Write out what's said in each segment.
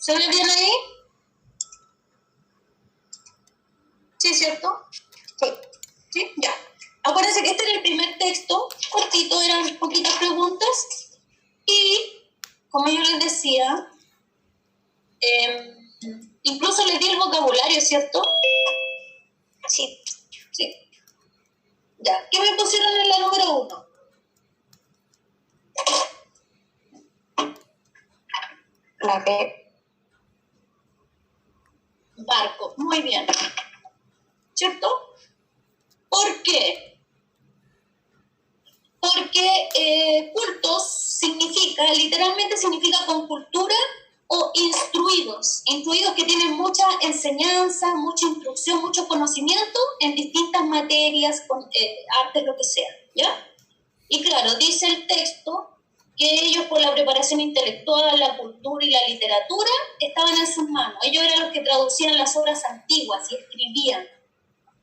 ¿Se ve bien ahí? ¿Sí, cierto? Sí. ¿Sí? Ya. Acuérdense que este era el primer texto, cortito, eran poquitas preguntas. Y, como yo les decía, incluso les di el vocabulario, ¿cierto? Sí. Sí. Ya. ¿Qué me pusieron en la número 1? La B. Barco. Muy bien. ¿Cierto? ¿Por qué? Porque cultos literalmente significa con cultura o instruidos. Instruidos que tienen mucha enseñanza, mucha instrucción, mucho conocimiento en distintas materias, arte, lo que sea. ¿Ya? Y claro, dice el texto que ellos por la preparación intelectual, la cultura y la literatura estaban en sus manos. Ellos eran los que traducían las obras antiguas y escribían.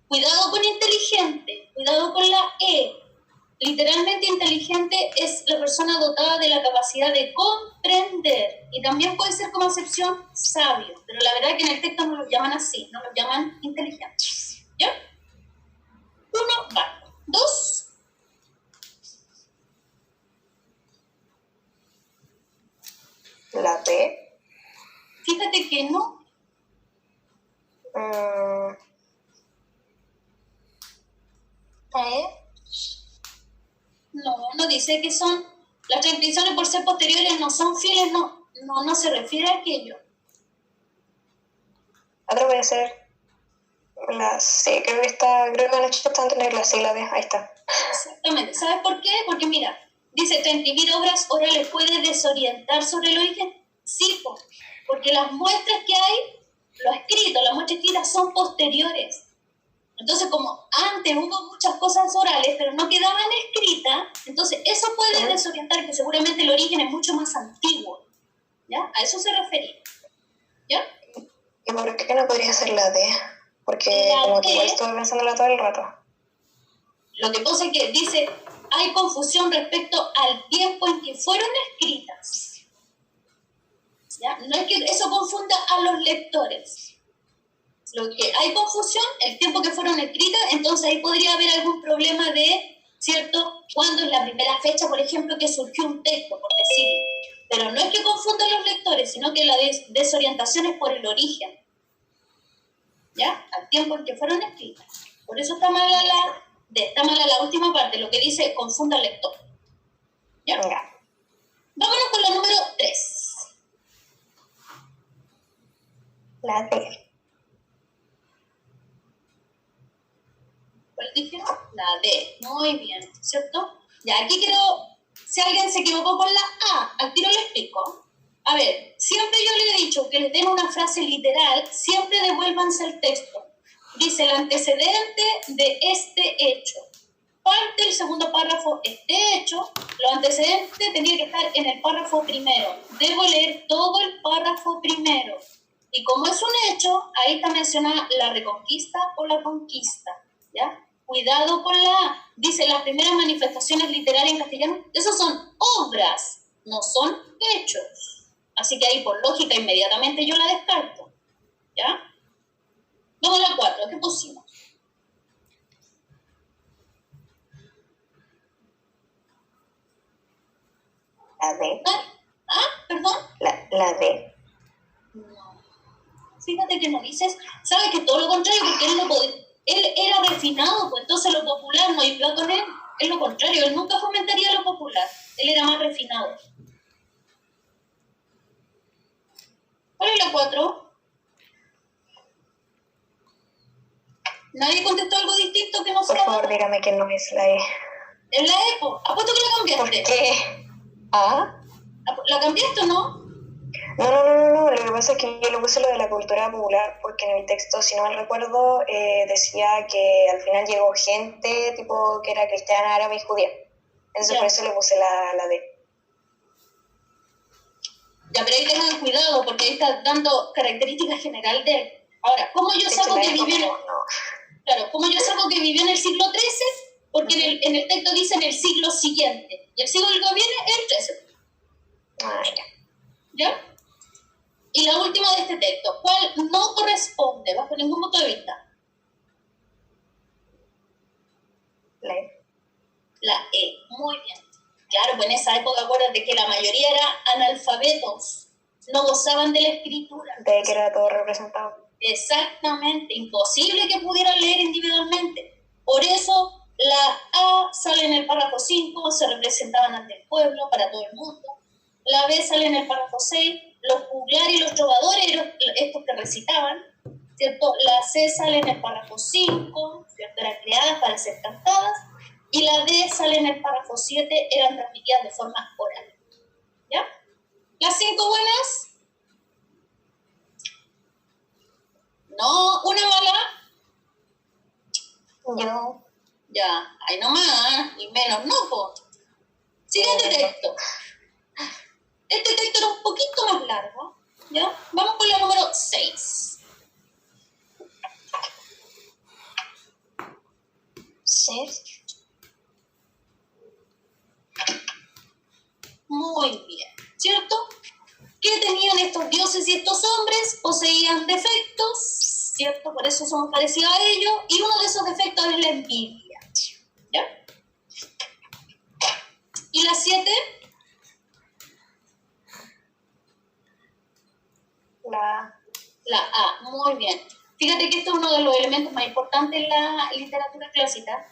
Cuidado con inteligente, cuidado con la E. Literalmente inteligente es la persona dotada de la capacidad de comprender. Y también puede ser como acepción sabio. Pero la verdad es que en el texto no los llaman así, no los llaman inteligentes. ¿Ya? 1, barco. 2. La B. Fíjate que no. No dice que son. Las transcripciones por ser posteriores no son fieles, no se refiere a aquello. Otra puede ser la C. Creo que han hecho tanto tener la C y la B. Ahí está. Exactamente. ¿Sabes por qué? Porque mira, dice, transcribir obras orales puede desorientar sobre el origen. Sí, porque las muestras que hay, lo escrito, las muestras escritas son posteriores. Entonces, como antes hubo muchas cosas orales, pero no quedaban escritas, entonces eso puede desorientar, que seguramente el origen es mucho más antiguo. ¿Ya? A eso se refería. ¿Ya? ¿Y por qué no podría ser la D? Porque como que igual estuve pensándola todo el rato. Lo que pasa es que dice, hay confusión respecto al tiempo en que fueron escritas. ¿Ya? No es que eso confunda a los lectores. Lo que hay confusión, el tiempo que fueron escritas, entonces ahí podría haber algún problema de, ¿cierto? ¿Cuándo es la primera fecha, por ejemplo, que surgió un texto, por decirlo? Pero no es que confunda a los lectores, sino que la desorientación es por el origen. ¿Ya? Al tiempo en que fueron escritas. Por eso está mala la última parte, lo que dice confunda al lector. ¿Ya? Vámonos con la número 3. La D. ¿Cuál dije? La D. Muy bien, ¿cierto? Ya, aquí quiero, si alguien se equivocó con la A, al tiro le explico. A ver, siempre yo le he dicho que les den una frase literal, siempre devuélvanse el texto. Dice el antecedente de este hecho. Parte del segundo párrafo, este hecho, los antecedentes tenían que estar en el párrafo primero. Debo leer todo el párrafo primero. Y como es un hecho, ahí está mencionada la reconquista o la conquista. ¿Ya? Cuidado con la A. Dice, las primeras manifestaciones literarias en castellano, esos son obras, no son hechos. Así que ahí, por lógica, inmediatamente yo la descarto. ¿Ya? Vamos a la 4, ¿qué pusimos? La D. ¿Perdón? La D. No. Fíjate que no dices, ¿sabes que todo lo contrario? Porque él era refinado, pues entonces lo popular no iba con él. Es lo contrario, él nunca fomentaría lo popular. Él era más refinado. ¿Cuál es la 4? ¿Nadie contestó algo distinto que no sea? Por favor, dígame que no es la E. ¿Es la E? Apuesto que la cambiaste. ¿Por qué? ¿Ah? ¿La cambiaste o no? No. Lo que pasa es que yo le puse lo de la cultura popular porque en el texto, si no mal recuerdo, decía que al final llegó gente tipo que era cristiana, árabe y judía. Entonces por eso le puse la D. Ya, pero ahí tengan cuidado porque ahí está dando características generales de él. Ahora, ¿cómo yo saco que vivió? Claro, ¿cómo yo saco que vivió en el siglo XIII? Porque en el texto dice en el siglo siguiente. Y el siglo que viene es el XIII. Ah, ya. ¿Ya? Y la última de este texto, ¿cuál no corresponde bajo ningún punto de vista? La E. La E, muy bien. Claro, pues en esa época acuérdate que la mayoría eran analfabetos, no gozaban de la escritura. De que era todo representado. Exactamente, imposible que pudieran leer individualmente. Por eso la A sale en el párrafo 5, se representaban ante el pueblo, para todo el mundo. La B sale en el párrafo 6, los juglares y los trovadores eran estos que recitaban, ¿cierto? La C sale en el párrafo 5, ¿cierto? Eran creadas para ser cantadas. Y la D sale en el párrafo 7, eran transmitidas de forma oral. ¿Ya? Las 5 buenas. No, una mala. Yo. Ya, ahí nomás, y menos no, po. Siguiente texto. Este texto era un poquito más largo. ¿Ya? Vamos con la número 6. Sí. Muy bien, ¿cierto? ¿Qué tenían estos dioses y estos hombres? Poseían defectos, ¿cierto? Por eso somos parecidos a ellos. Y uno de esos defectos es la envidia. ¿Ya? ¿Y la 7? La A, muy bien. Fíjate que este es uno de los elementos más importantes en la literatura clásica,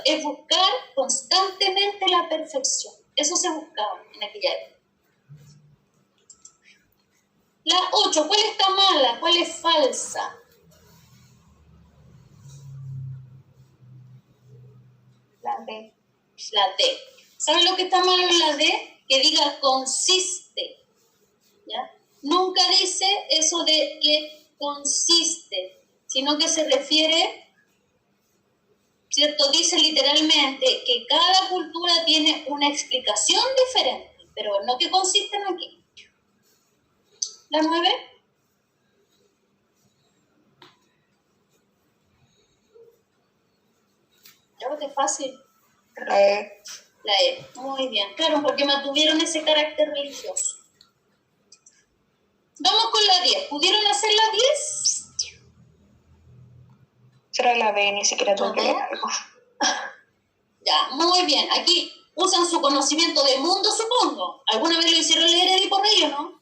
es buscar constantemente la perfección. Eso se buscaba en aquella época. La 8, ¿cuál está mala? ¿Cuál es falsa? La D. La D. ¿Saben lo que está malo en la D? Que diga consiste. ¿Ya? Nunca dice eso de que consiste, sino que se refiere, ¿cierto? Dice literalmente que cada cultura tiene una explicación diferente, pero no que consisten aquí. ¿La 9? Creo que es fácil. La E. La E, muy bien. Claro, porque mantuvieron ese carácter religioso. Vamos con la 10. ¿Pudieron hacer la 10? Será la B, ni siquiera tuve que leer algo. Ya, muy bien. Aquí usan su conocimiento de mundo, supongo. ¿Alguna vez lo hicieron leer Edipo Rey o no?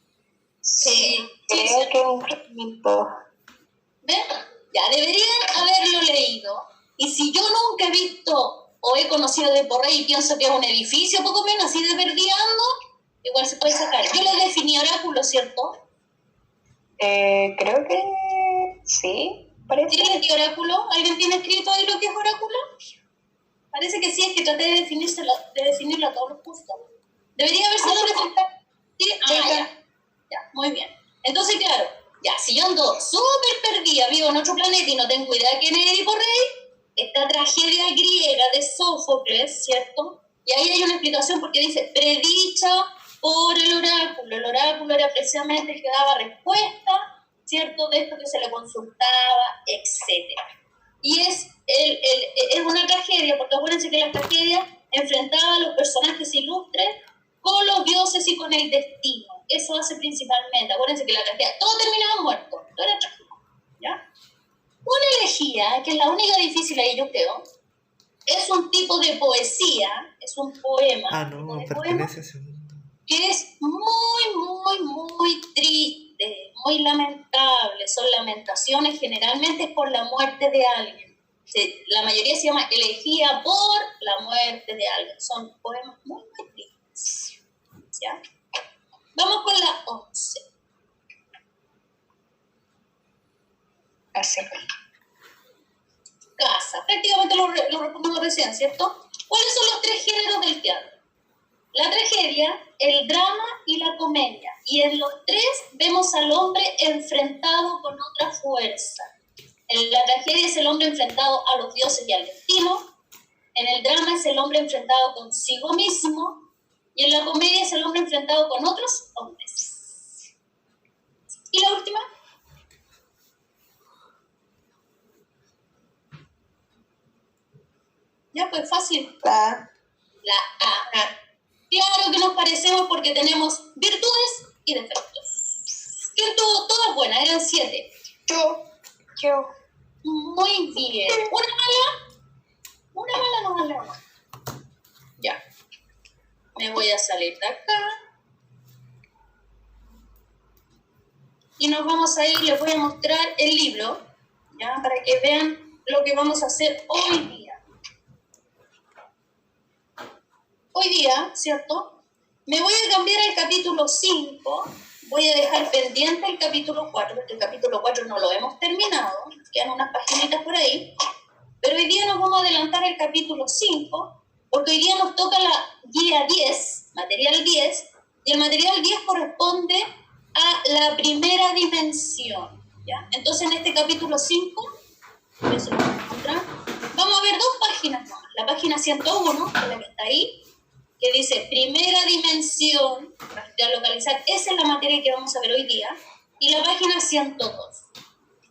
Sí, creo que es un fragmento. ¿Ven? Ya, deberían haberlo leído. Y si yo nunca he visto o he conocido Edipo Rey y pienso que es un edificio, poco menos, así de verdeando, igual se puede sacar. Yo le definí oráculo, ¿cierto? Creo que sí, parece. ¿Tiene qué oráculo? ¿Alguien tiene escrito ahí lo que es oráculo? Parece que sí, es que traté de definirlo a todos los cursos. Debería haberse reflejado. ¿Sí? Ya, muy bien. Entonces, claro, ya, si yo ando súper perdida, vivo en otro planeta y no tengo idea de quién es Edipo Rey, esta tragedia griega de Sófocles, ¿cierto? Y ahí hay una explicación porque dice, predicha por el oráculo. El oráculo era precisamente el que daba respuesta, ¿cierto? De esto que se le consultaba, etc. Y es una tragedia, porque acuérdense que la tragedia enfrentaba a los personajes ilustres con los dioses y con el destino. Eso hace principalmente. Acuérdense que la tragedia, todos terminaban muertos, todo era trágico, ¿ya? Una elegía, que es la única difícil ahí yo creo, es un tipo de poesía, es un poema. Ah, no, pertenece a ese mundo. Que es muy triste, muy lamentable. Son lamentaciones, generalmente es por la muerte de alguien. La mayoría se llama elegía por la muerte de alguien. Son poemas muy tristes. ¿Ya? Vamos con la 11. Así. Casa. Prácticamente lo respondimos recién, ¿cierto? ¿Cuáles son los 3 géneros del teatro? La tragedia, el drama y la comedia. Y en los 3 vemos al hombre enfrentado con otra fuerza. En la tragedia es el hombre enfrentado a los dioses y al destino. En el drama es el hombre enfrentado consigo mismo. Y en la comedia es el hombre enfrentado con otros hombres. ¿Y la última? Ya, pues fácil. La A. Claro que nos parecemos porque tenemos virtudes y defectos. buenas, eran 7. Yo. Muy bien. Una mala no vale una. Ya. Me voy a salir de acá. Y nos vamos a ir, les voy a mostrar el libro, ¿ya? Para que vean lo que vamos a hacer hoy día. Hoy día, ¿cierto? Me voy a cambiar al capítulo 5. Voy a dejar pendiente el capítulo 4, porque el capítulo 4 no lo hemos terminado. Quedan unas paginitas por ahí. Pero hoy día nos vamos a adelantar el capítulo 5, porque hoy día nos toca la guía 10, material 10, y el material 10 corresponde a la primera dimensión, ¿ya? Entonces en este capítulo 5, vamos a ver 2 páginas más. La página 101, que es la que está ahí, que dice primera dimensión, rastrear, localizar, esa es la materia que vamos a ver hoy día, y la página 102,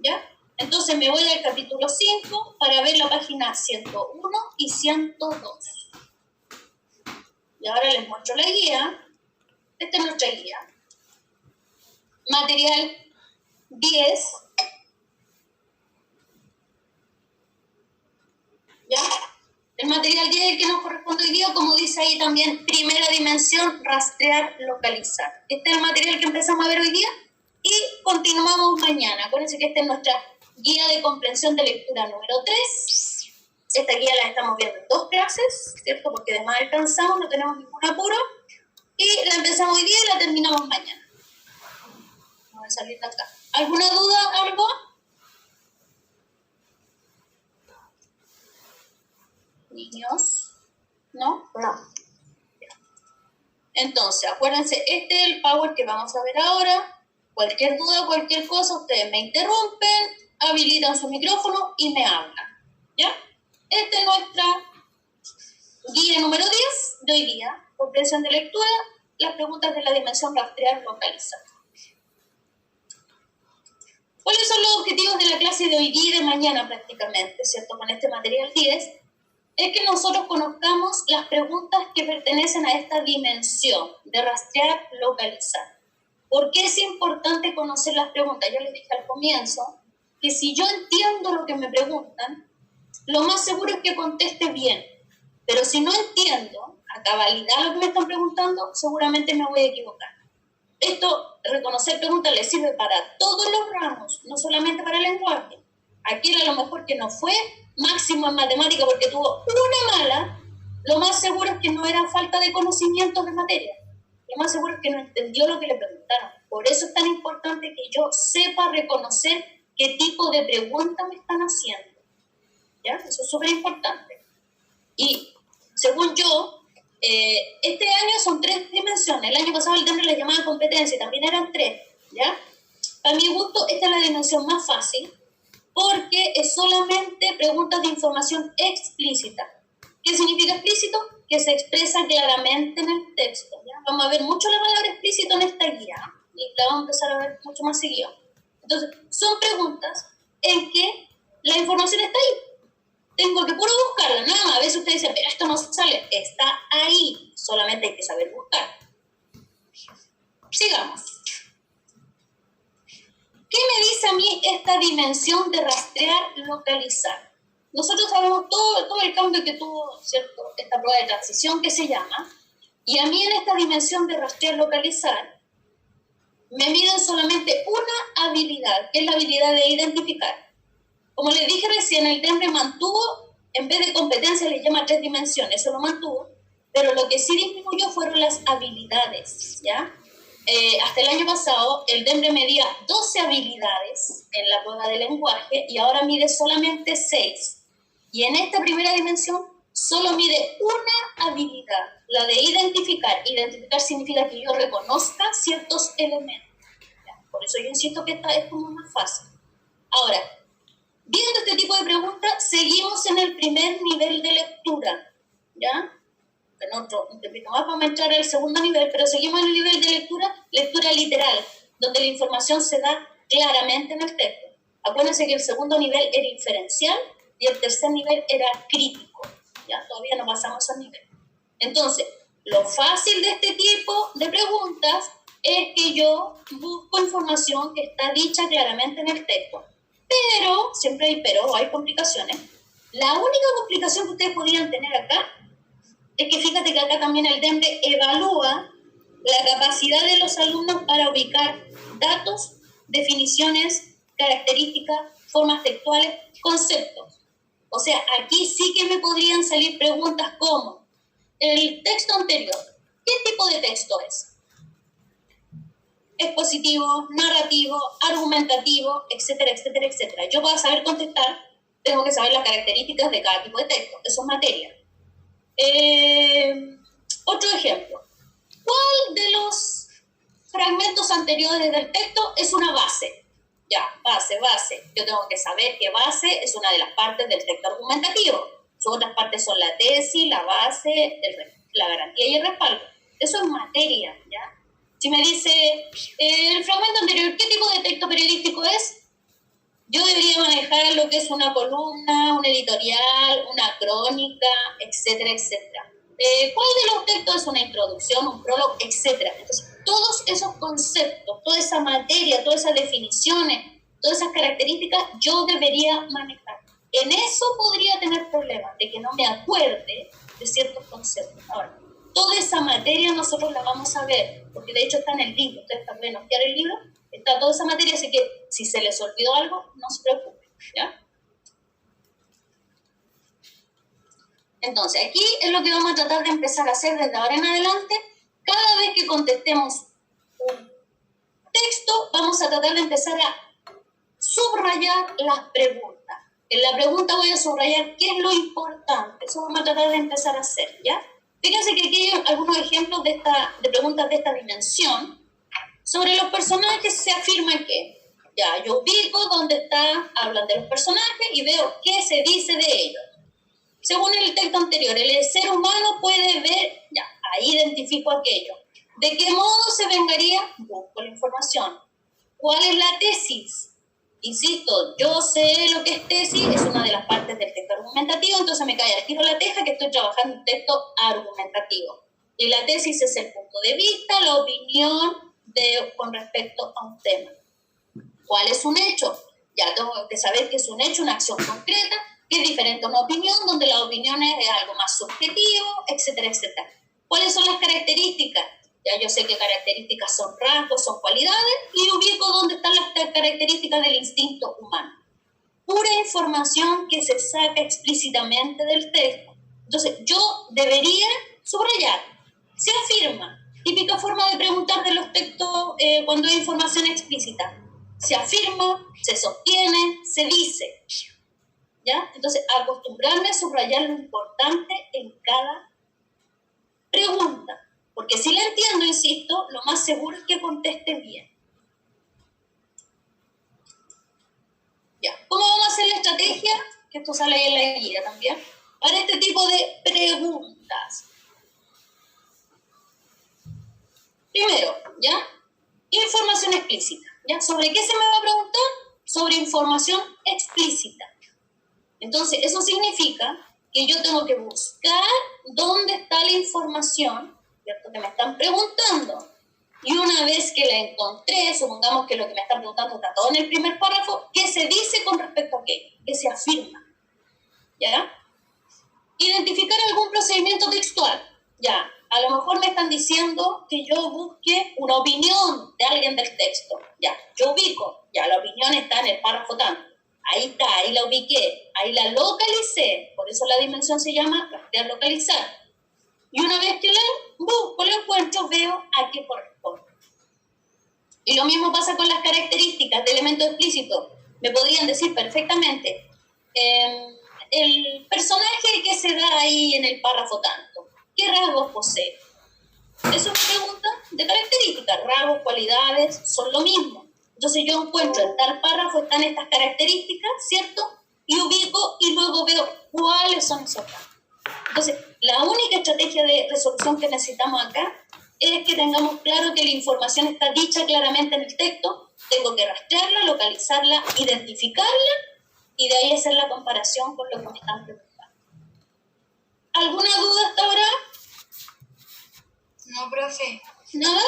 ¿ya? Entonces me voy al capítulo 5 para ver la página 101 y 102. Y ahora les muestro la guía. Esta es nuestra guía. Material 10. ¿Ya? El material 10 es el que nos corresponde hoy día, como dice ahí también, primera dimensión, rastrear, localizar. Este es el material que empezamos a ver hoy día y continuamos mañana. Acuérdense que esta es nuestra guía de comprensión de lectura número 3. Esta guía la estamos viendo en 2 clases, ¿cierto? Porque además alcanzamos, no tenemos ningún apuro. Y la empezamos hoy día y la terminamos mañana. Vamos a salir de acá. ¿Alguna duda, algo? Niños, ¿no? No. Entonces, acuérdense, este es el Power que vamos a ver ahora. Cualquier duda, cualquier cosa, ustedes me interrumpen, habilitan su micrófono y me hablan, ¿ya? Esta es nuestra guía número 10 de hoy día. Comprensión de lectura, las preguntas de la dimensión rastrear, localizar. ¿Cuáles son los objetivos de la clase de hoy día y de mañana prácticamente, ¿cierto? Con este material 10, es que nosotros conozcamos las preguntas que pertenecen a esta dimensión de rastrear, localizar. ¿Por qué es importante conocer las preguntas? Yo les dije al comienzo que si yo entiendo lo que me preguntan, lo más seguro es que conteste bien. Pero si no entiendo a cabalidad lo que me están preguntando, seguramente me voy a equivocar. Esto, reconocer preguntas, le sirve para todos los ramos, no solamente para el lenguaje. Aquel a lo mejor que no fue máximo en matemática porque tuvo una mala, lo más seguro es que no era falta de conocimientos de materia. Lo más seguro es que no entendió lo que le preguntaron. Por eso es tan importante que yo sepa reconocer qué tipo de pregunta me están haciendo. ¿Ya? Eso es súper importante. Y según yo, este año son 3 dimensiones. El año pasado el DEMRE les llamaba competencia y también eran 3. ¿Ya? A mi gusto, esta es la dimensión más fácil porque es solamente preguntas de información explícita. ¿Qué significa explícito? Que se expresa claramente en el texto. ¿Ya? Vamos a ver mucho la palabra explícito en esta guía y la vamos a empezar a ver mucho más seguido. Entonces, son preguntas en que la información está ahí. Tengo que puro buscarla, nada más. A veces usted dice, pero esto no sale. Está ahí. Solamente hay que saber buscar. Sigamos. ¿Qué me dice a mí esta dimensión de rastrear, localizar? Nosotros sabemos todo el cambio que tuvo, ¿cierto?, esta prueba de transición que se llama, y a mí en esta dimensión de rastrear, localizar, me miden solamente una habilidad, que es la habilidad de identificar. Como les dije recién, el DEMRE mantuvo, en vez de competencia le llama 3 dimensiones, eso lo mantuvo, pero lo que sí disminuyó fueron las habilidades, ¿ya? Hasta el año pasado, el DEMRE medía 12 habilidades en la prueba de lenguaje y ahora mide solamente 6. Y en esta primera dimensión solo mide una habilidad, la de identificar. Identificar significa que yo reconozca ciertos elementos. ¿Ya? Por eso yo insisto que esta es como más fácil. Ahora, viendo este tipo de preguntas, seguimos en el primer nivel de lectura, ¿ya? En otro, un poquito más vamos a entrar al segundo nivel, pero seguimos en el nivel de lectura, lectura literal, donde la información se da claramente en el texto. Acuérdense que el segundo nivel era inferencial y el tercer nivel era crítico, ¿ya? Todavía no pasamos a nivel. Entonces, lo fácil de este tipo de preguntas es que yo busco información que está dicha claramente en el texto. Pero, siempre hay pero o hay complicaciones. La única complicación que ustedes podrían tener acá es que fíjate que acá también el DEMRE evalúa la capacidad de los alumnos para ubicar datos, definiciones, características, formas textuales, conceptos. O sea, aquí sí que me podrían salir preguntas como el texto anterior. ¿Qué tipo de texto es? Expositivo, narrativo, argumentativo, etcétera, etcétera, etcétera. Yo para saber contestar tengo que saber las características de cada tipo de texto. Eso es materia. Otro ejemplo. ¿Cuál de los fragmentos anteriores del texto es una base? Ya, base. Yo tengo que saber que base es una de las partes del texto argumentativo. Sus otras partes son la tesis, la base, la garantía y el respaldo. Eso es materia, ¿ya? Si me dice el fragmento anterior, ¿qué tipo de texto periodístico es? Yo debería manejar lo que es una columna, un editorial, una crónica, etcétera, etcétera. ¿Cuál de los textos es una introducción, un prólogo, etcétera? Entonces, todos esos conceptos, toda esa materia, todas esas definiciones, todas esas características, yo debería manejar. En eso podría tener problemas, de que no me acuerde de ciertos conceptos. Ahora, toda esa materia nosotros la vamos a ver, porque de hecho está en el libro. Ustedes pueden hojear el libro, está toda esa materia, así que si se les olvidó algo, no se preocupen, ¿ya? Entonces, aquí es lo que vamos a tratar de empezar a hacer desde ahora en adelante. Cada vez que contestemos un texto, vamos a tratar de empezar a subrayar las preguntas. En la pregunta voy a subrayar qué es lo importante. Eso vamos a tratar de empezar a hacer, ¿ya? Fíjense que aquí hay algunos ejemplos de preguntas de esta dimensión. Sobre los personajes se afirma que, ya, yo ubico dónde hablan de los personajes y veo qué se dice de ellos. Según el texto anterior, el ser humano puede ver, ya, ahí identifico aquello. ¿De qué modo se vengaría? Busco la información. ¿Cuál es la tesis? Insisto, yo sé lo que es tesis, es una de las partes del texto argumentativo, entonces me cae al tiro la teja que estoy trabajando en texto argumentativo. Y la tesis es el punto de vista, la opinión con respecto a un tema. ¿Cuál es un hecho? Ya tengo que saber que es un hecho, una acción concreta, que es diferente a una opinión, donde la opinión es algo más subjetivo, etcétera, etcétera. ¿Cuáles son las características? Ya yo sé qué características son rasgos, son cualidades, y ubico dónde están las características del instinto humano. Pura información que se saca explícitamente del texto. Entonces, yo debería subrayar. Se afirma. Típica forma de preguntar de los textos cuando hay información explícita. Se afirma, se sostiene, se dice. ¿Ya? Entonces, acostumbrarme a subrayar lo importante en cada pregunta. Porque si la entiendo, insisto, lo más seguro es que conteste bien. Ya. ¿Cómo vamos a hacer la estrategia? Que esto sale ahí en la guía también. Para este tipo de preguntas. Primero, ¿ya? Información explícita. ¿Ya? ¿Sobre qué se me va a preguntar? Sobre información explícita. Entonces, eso significa que yo tengo que buscar dónde está la información, ¿cierto?, que me están preguntando. Y una vez que la encontré, supongamos que lo que me están preguntando está todo en el primer párrafo, ¿qué se dice con respecto a qué? ¿Qué se afirma? ¿Ya? Identificar algún procedimiento textual. Ya, a lo mejor me están diciendo que yo busque una opinión de alguien del texto. Ya, yo ubico, ya la opinión está en el párrafo tanto. Ahí está, ahí la ubiqué, ahí la localicé, por eso la dimensión se llama rastrear, localizar. Y una vez que la busco, la encuentro, veo a qué corresponde. Y lo mismo pasa con las características de elementos explícitos. Me podrían decir perfectamente, el personaje que se da ahí en el párrafo tanto, ¿qué rasgos posee? Eso es una pregunta de características, rasgos, cualidades, son lo mismo. Entonces yo encuentro en tal párrafo están estas características, ¿cierto? Y ubico y luego veo cuáles son esos rasgos. Entonces, la única estrategia de resolución que necesitamos acá es que tengamos claro que la información está dicha claramente en el texto, tengo que rastrearla, localizarla, identificarla y de ahí hacer la comparación con lo que me están preguntando. ¿Alguna duda hasta ahora? No, profe. ¿Nada?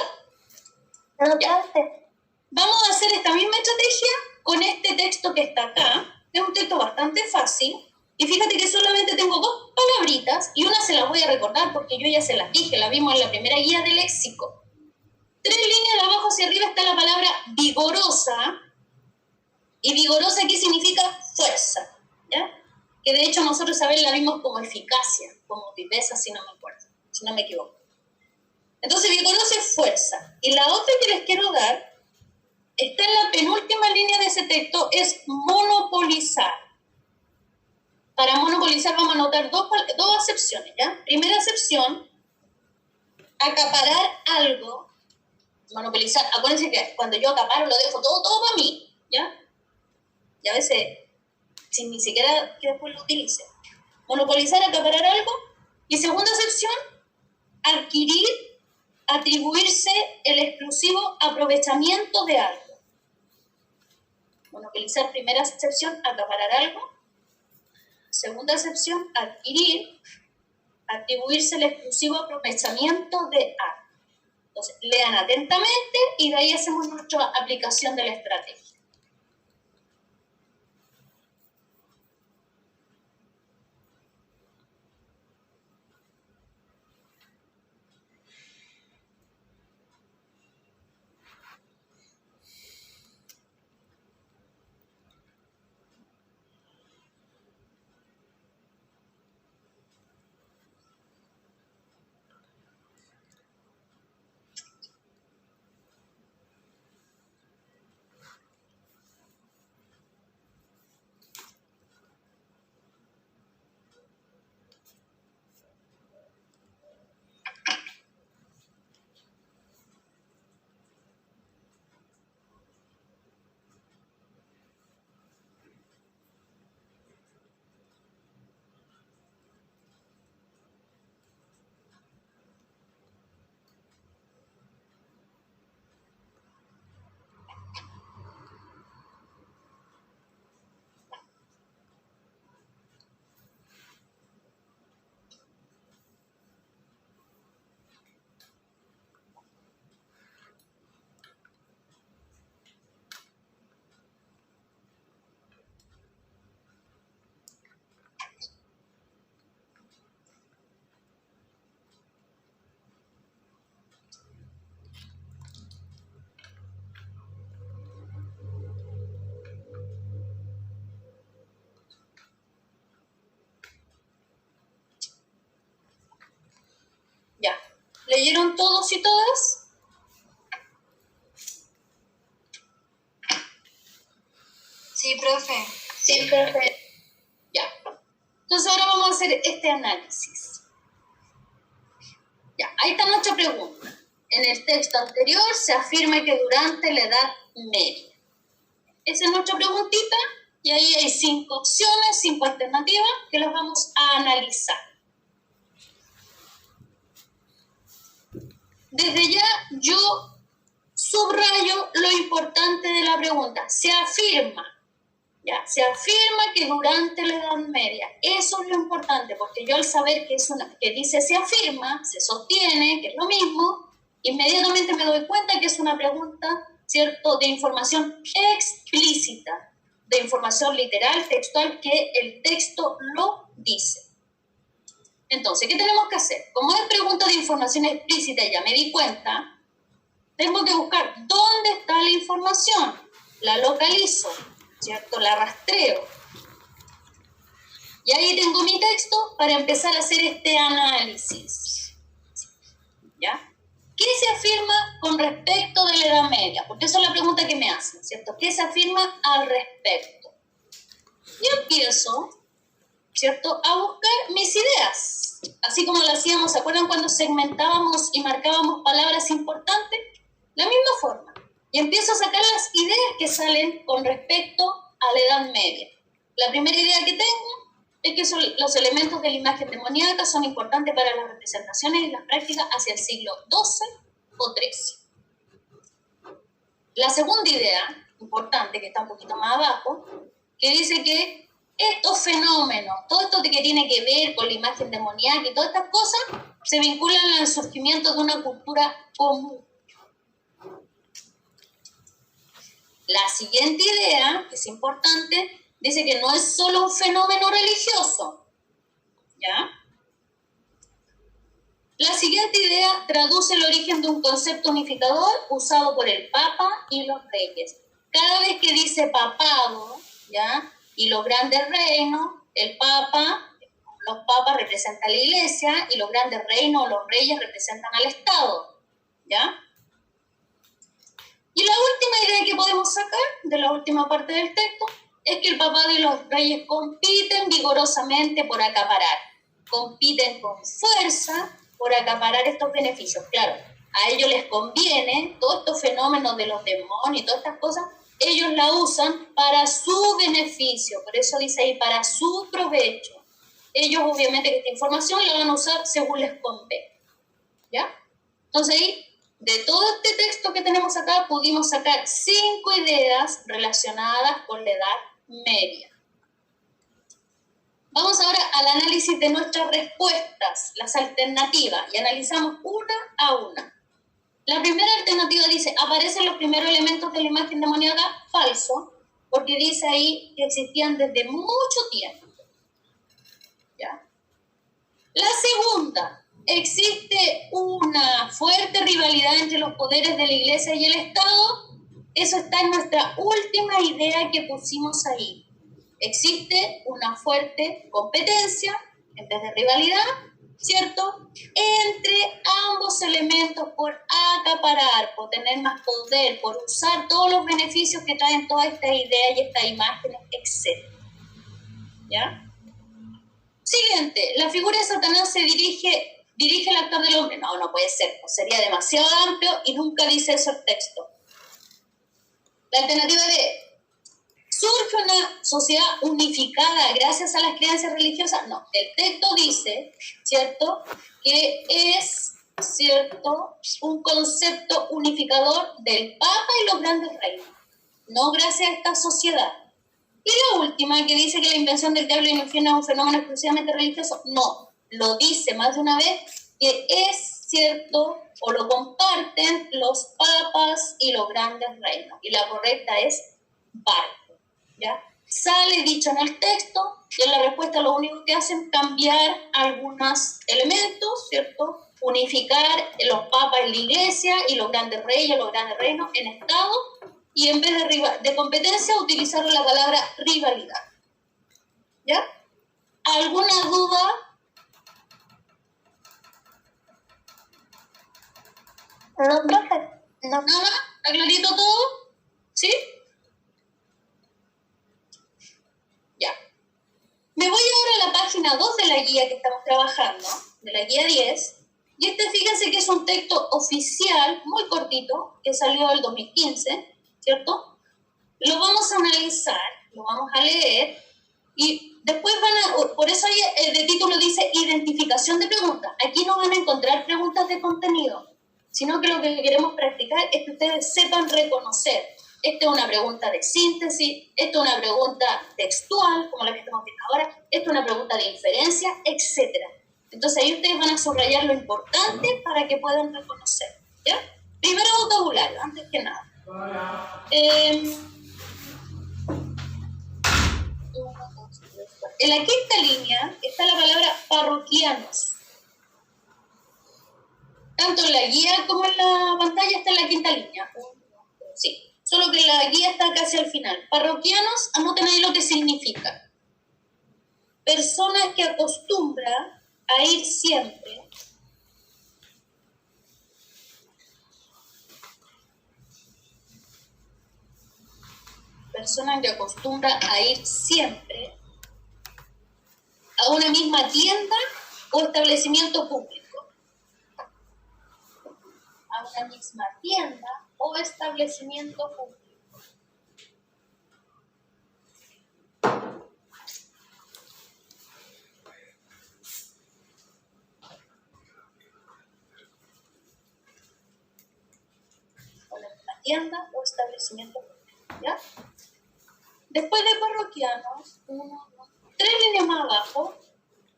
Anotaste. Vamos a hacer esta misma estrategia con este texto que está acá. Es un texto bastante fácil. Y fíjate que solamente tengo 2 palabritas y una se las voy a recordar porque yo ya se las dije, la vimos en la primera guía de léxico. 3 líneas de abajo hacia arriba está la palabra vigorosa. Y vigorosa, ¿qué significa? Fuerza, ¿ya? Que de hecho nosotros a ver la vimos como eficacia, como viveza, si no me acuerdo, si no me equivoco. Entonces vigorosa es fuerza. Y la otra que les quiero dar está en la penúltima línea de ese texto, es monopolizar. Para monopolizar vamos a anotar dos acepciones, ¿ya? Primera acepción, acaparar algo. Monopolizar, acuérdense que cuando yo acaparo lo dejo todo para mí, ¿ya? Y a veces, sin ni siquiera que después lo utilice. Monopolizar, acaparar algo. Y segunda acepción, adquirir, atribuirse el exclusivo aprovechamiento de algo. Monopolizar, primera acepción, acaparar algo. Segunda acepción, adquirir, atribuirse el exclusivo aprovechamiento de algo. Entonces, lean atentamente y de ahí hacemos nuestra aplicación de la estrategia. Ya. ¿Leyeron todos y todas? Sí, profe. Sí, profe. Ya. Entonces ahora vamos a hacer este análisis. Ya, ahí está nuestra pregunta. En el texto anterior se afirma que durante la Edad Media. Esa es nuestra preguntita y ahí hay 5 opciones, 5 alternativas que las vamos a analizar. Desde ya yo subrayo lo importante de la pregunta. Se afirma que durante la Edad Media. Eso es lo importante, porque yo al saber que dice se afirma, se sostiene, que es lo mismo, inmediatamente me doy cuenta que es una pregunta, ¿cierto?, de información explícita, de información literal, textual, que el texto lo dice. Entonces, ¿qué tenemos que hacer? Como es pregunta de información explícita y ya me di cuenta, tengo que buscar dónde está la información. La localizo, ¿cierto? La rastreo. Y ahí tengo mi texto para empezar a hacer este análisis. ¿Ya? ¿Qué se afirma con respecto de la Edad Media? Porque esa es la pregunta que me hacen, ¿cierto? ¿Qué se afirma al respecto? Y empiezo, ¿cierto?, a buscar mis ideas. Así como lo hacíamos, ¿se acuerdan cuando segmentábamos y marcábamos palabras importantes? La misma forma. Y empiezo a sacar las ideas que salen con respecto a la Edad Media. La primera idea que tengo es que los elementos de la imagen demoníaca son importantes para las representaciones y las prácticas hacia el siglo XII o XIII. La segunda idea, importante, que está un poquito más abajo, que dice que estos fenómenos, todo esto que tiene que ver con la imagen demoníaca y todas estas cosas, se vinculan al surgimiento de una cultura común. La siguiente idea, que es importante, dice que no es solo un fenómeno religioso, ¿ya? La siguiente idea traduce el origen de un concepto unificador usado por el Papa y los reyes. Cada vez que dice papado, ¿ya? Y los grandes reinos, el Papa, los papas representan a la Iglesia y los grandes reinos, los reyes representan al Estado, ¿ya? Y la última idea que podemos sacar de la última parte del texto es que el papado y los reyes compiten vigorosamente por acaparar, compiten con fuerza por acaparar estos beneficios. Claro, a ellos les conviene, todos estos fenómenos de los demonios y todas estas cosas, ellos la usan para su beneficio, por eso dice ahí, para su provecho. Ellos obviamente que esta información la van a usar según les convenga, ¿ya? Entonces ahí, de todo este texto que tenemos acá, pudimos sacar 5 ideas relacionadas con la Edad Media. Vamos ahora al análisis de nuestras respuestas, las alternativas, y analizamos una a una. La primera alternativa dice, aparecen los primeros elementos de la imagen demoníaca, falso, porque dice ahí que existían desde mucho tiempo. ¿Ya? La segunda, existe una fuerte rivalidad entre los poderes de la Iglesia y el Estado. Eso está en nuestra última idea que pusimos ahí. Existe una fuerte competencia, en vez de rivalidad, ¿cierto?, entre ambos elementos por acaparar, por tener más poder, por usar todos los beneficios que traen todas estas ideas y estas imágenes, etc. ¿Ya? Siguiente, la figura de Satanás se dirige al actor del hombre. No, no puede ser, pues sería demasiado amplio y nunca dice eso el texto. La alternativa B, ¿surge una sociedad unificada gracias a las creencias religiosas? No, el texto dice, ¿cierto?, que es, ¿cierto?, un concepto unificador del Papa y los grandes reinos, no gracias a esta sociedad. Y la última, que dice que la invención del diablo y el infierno es un fenómeno exclusivamente religioso, no, lo dice más de una vez, que es cierto, o lo comparten los papas y los grandes reinos. Y la correcta es parte, ¿ya? Sale dicho en el texto, y en la respuesta lo único que hacen es cambiar algunos elementos, ¿cierto? Unificar los papas en la iglesia y los grandes reyes, los grandes reinos en Estado, y en vez de competencia utilizaron la palabra rivalidad. ¿Ya? ¿Alguna duda? No, profe. No. ¿Nada? ¿Aclarito todo? ¿Sí? Ya. Me voy ahora a la página 2 de la guía que estamos trabajando, de la guía 10, y fíjense que es un texto oficial, muy cortito, que salió el 2015, ¿cierto? Lo vamos a analizar, lo vamos a leer, y después por eso ahí de título dice identificación de preguntas. Aquí no van a encontrar preguntas de contenido, sino que lo que queremos practicar es que ustedes sepan reconocer. Esta es una pregunta de síntesis, esta es una pregunta textual, como la que estamos viendo ahora, esta es una pregunta de inferencia, etc. Entonces ahí ustedes van a subrayar lo importante para que puedan reconocer, ¿ya? Primero vocabulario, antes que nada. En la quinta línea está la palabra parroquianos. Tanto en la guía como en la pantalla está en la quinta línea. Sí, solo que la guía está casi al final. Parroquianos, anoten ahí lo que significa. Personas que acostumbran a ir siempre. Personas que acostumbran a ir siempre a una misma tienda o establecimiento público. A una misma tienda o establecimiento público. A una misma tienda o establecimiento público, ¿ya? Después de parroquianos, 3 líneas más abajo,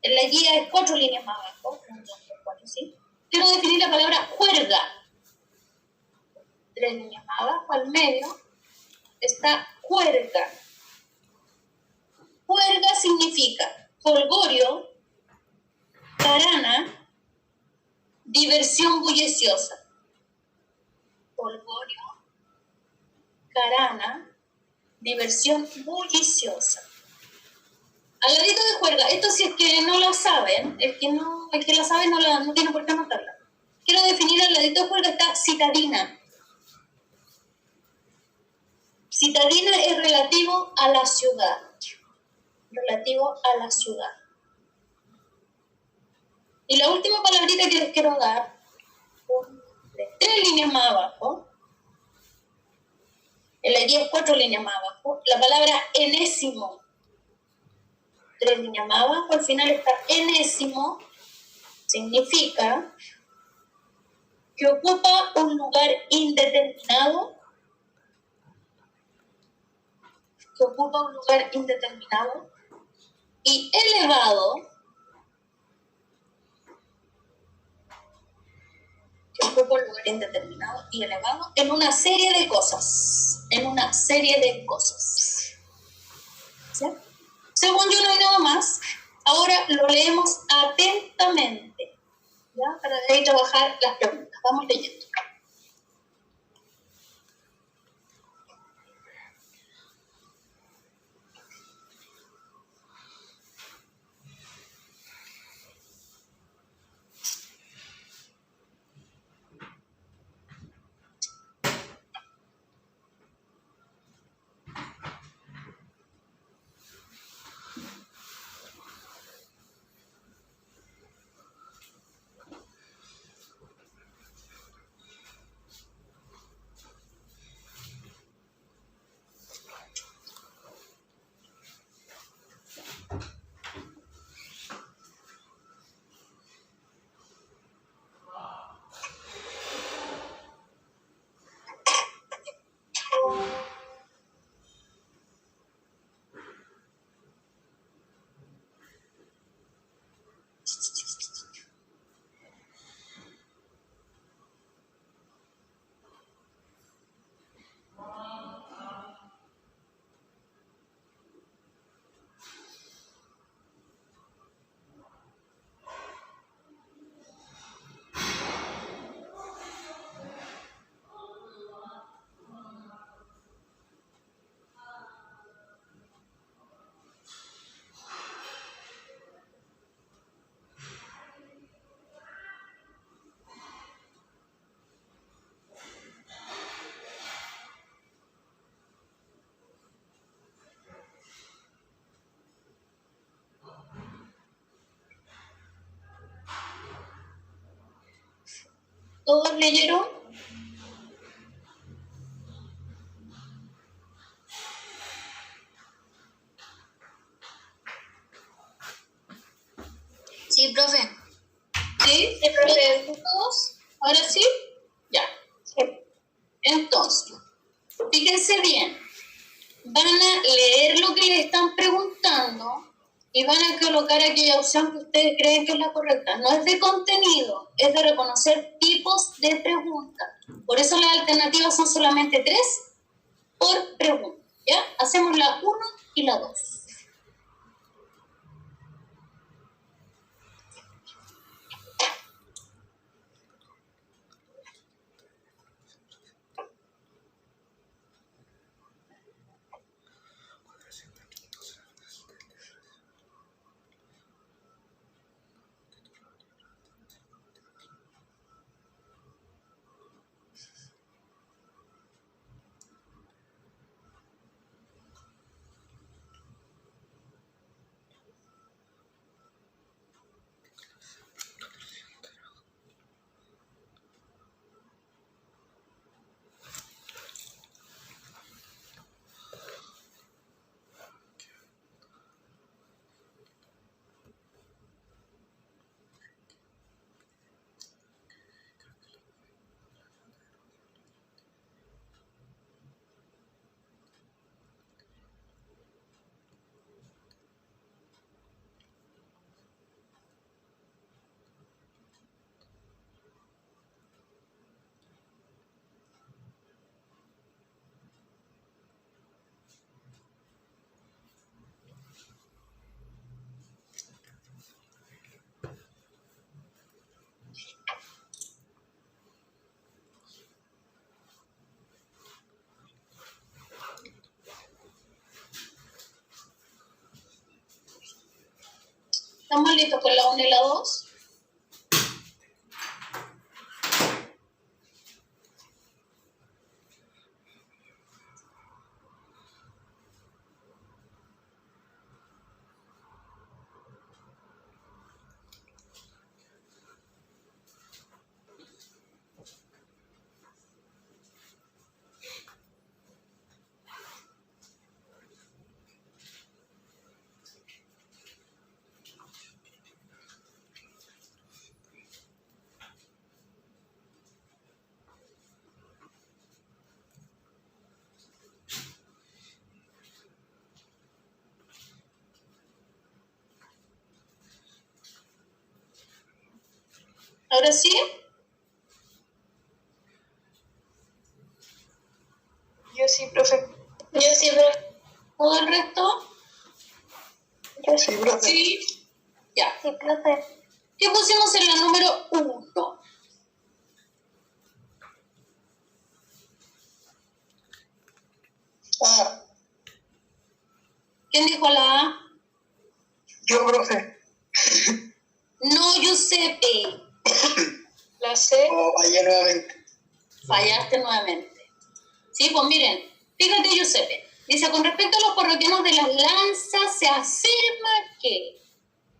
en la guía es 4 líneas más abajo, 1, 2, 3, 4, ¿sí? Quiero definir la palabra juerga. 3 líneas más abajo, al medio, está juerga. Juerga significa jolgorio, carana, diversión bulliciosa. Jolgorio, carana, diversión bulliciosa. Al ladito de juerga, esto si es que no la saben, el que la sabe no tiene por qué anotarla. Quiero definir al ladito de juerga está citadina. Citadina es relativo a la ciudad. Relativo a la ciudad. Y la última palabrita que les quiero dar, 3 líneas más abajo, en la guía es 4 líneas más abajo, la palabra enésimo. 3 líneas más abajo, al final está enésimo, significa que ocupa un lugar indeterminado, y elevado, que ocupa un lugar indeterminado y elevado en una serie de cosas. ¿Sí? Según yo no hay nada más. Ahora lo leemos atentamente, ¿ya? Para de ahí trabajar las preguntas. Vamos leyendo. ¿Todos leyeron? Sí, profe. ¿Sí? ¿Profe? ¿Todos? ¿Ahora sí? Ya. Sí. Entonces, fíjense bien. Van a leer lo que les están preguntando y van a colocar aquella opción que ustedes creen que es la correcta. No es de contenido, es de reconocer tipos de preguntas. Por eso las alternativas son solamente 3 por pregunta. ¿Ya? Hacemos la 1 y la 2. ¿Estamos listos con la 1 y la 2? ¿Ahora sí? Yo sí, profe. Yo sí, profe. ¿Todo el resto? Yo sí, profe. Sí. Ya. Sí, profe. ¿Qué pusimos en la número 1? Ah, ¿Quién dijo la A? yo, profe. No, Giuseppe. La C. O fallé nuevamente. Fallaste nuevamente. Sí, pues miren, fíjate, Giuseppe. Dice, con respecto a los parroquianos de las lanzas, se afirma que...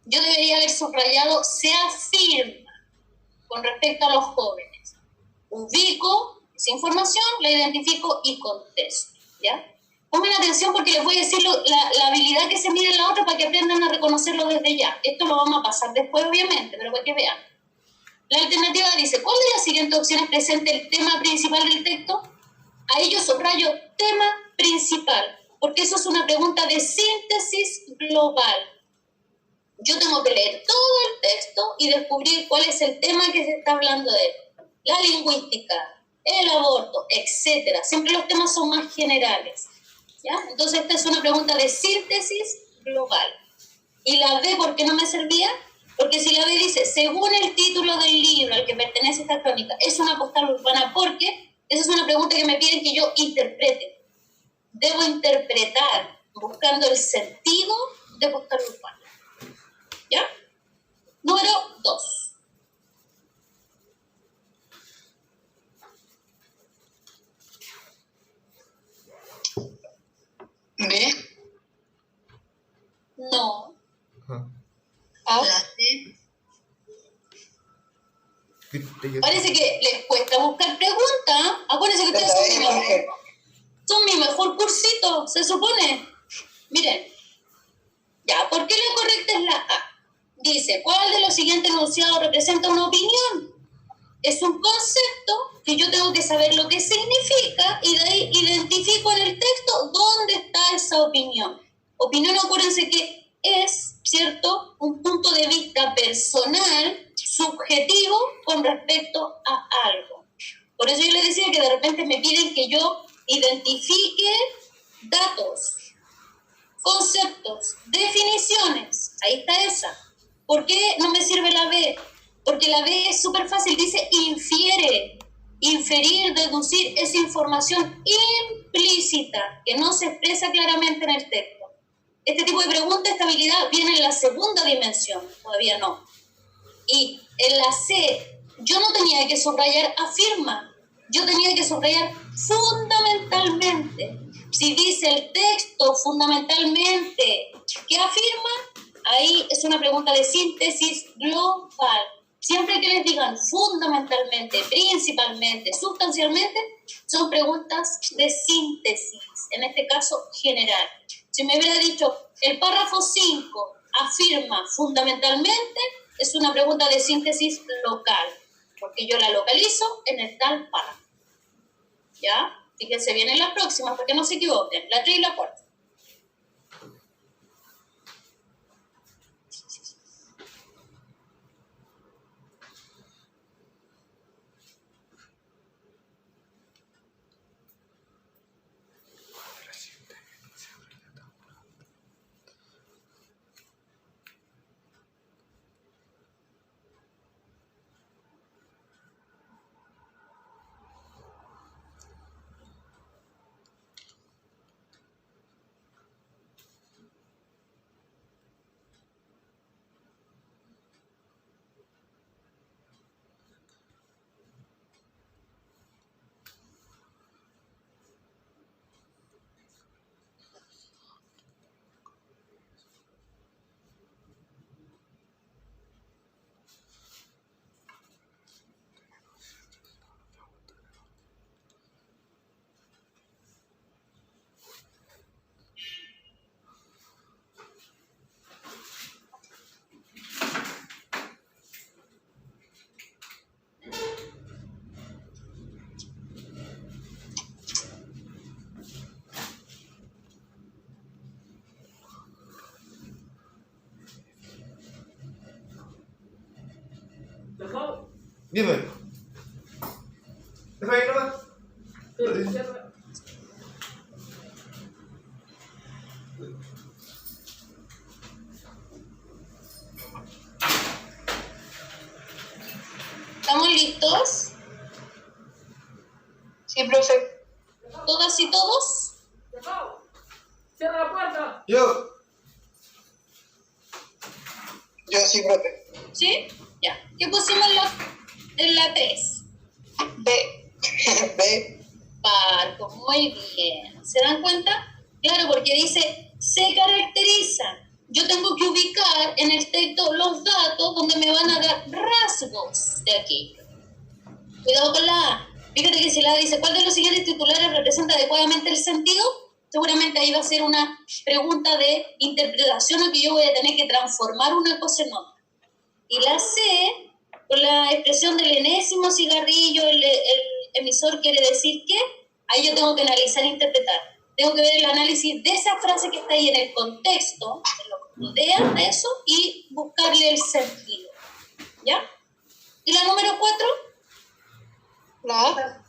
Yo debería haber subrayado, se afirma con respecto a los jóvenes. Ubico esa información, la identifico y contesto, ¿ya? Pongan atención porque les voy a decir la habilidad que se mide en la otra para que aprendan a reconocerlo desde ya. Esto lo vamos a pasar después, obviamente, pero para que vean. La alternativa dice, ¿cuál de las siguientes opciones presenta el tema principal del texto? Ahí yo subrayo tema principal, porque eso es una pregunta de síntesis global. Yo tengo que leer todo el texto y descubrir cuál es el tema que se está hablando de él. La lingüística, el aborto, etc. Siempre los temas son más generales, ¿ya? Entonces esta es una pregunta de síntesis global. ¿Y la B por qué no me servía? Porque si la B dice, según el título del libro al que pertenece esta crónica, es una postal urbana, porque esa es una pregunta que me piden que yo interprete. Debo interpretar buscando el sentido de postal urbana. ¿Ya? Número 2. ¿B? No. Ah, A. La C. viste, yo- Parece que les cuesta buscar preguntas. Acuérdense que La ustedes E, profe. son mi mejor cursito, se supone. Miren. Ya, ¿por qué la correcta es la A? Dice, ¿cuál de los siguientes enunciados representa una opinión? Es un concepto que yo tengo que saber lo que significa y de ahí identifico en el texto dónde está esa opinión. Opinión, acuérdense que es, ¿cierto?, un punto de vista personal, subjetivo, con respecto a algo. Por eso yo les decía que de repente me piden que yo identifique datos, conceptos, definiciones. Ahí está esa. ¿Por qué no me sirve la B? Porque la B es súper fácil, dice infiere. Inferir, deducir es información implícita que no se expresa claramente en el texto. Este tipo de pregunta, esta habilidad viene en la segunda dimensión, todavía no. Y en la C, yo no tenía que subrayar afirma, yo tenía que subrayar fundamentalmente. Si dice el texto fundamentalmente que afirma, ahí es una pregunta de síntesis global. Siempre que les digan fundamentalmente, principalmente, sustancialmente, son preguntas de síntesis, en este caso general. Si me hubiera dicho el párrafo 5 afirma fundamentalmente, es una pregunta de síntesis local, porque yo la localizo en el tal párrafo. ¿Ya? Fíjense bien en las próximas, para que no se equivoquen, la 3 y la 4. Dime. Deja ahí nomás. ¿Estamos listos? Sí, profe. ¿Todas y todos? ¡Cierra la puerta! Yo. Yo sí, profe. ¿Sí? Ya. ¿Qué pusimos en la 3? B. B. Barco, muy bien. ¿Se dan cuenta? Claro, porque dice, se caracteriza. Yo tengo que ubicar en el texto los datos donde me van a dar rasgos de aquí. Cuidado con la A. Fíjate que si la A dice, ¿cuál de los siguientes titulares representa adecuadamente el sentido? Seguramente ahí va a ser una pregunta de interpretación o que yo voy a tener que transformar una cosa en otra. Y la C, con la expresión del enésimo cigarrillo, el emisor quiere decir que, ahí yo tengo que analizar e interpretar. Tengo que ver el análisis de esa frase que está ahí en el contexto, en lo que rodea a eso, y buscarle el sentido. ¿Ya? ¿Y la número 4? La A.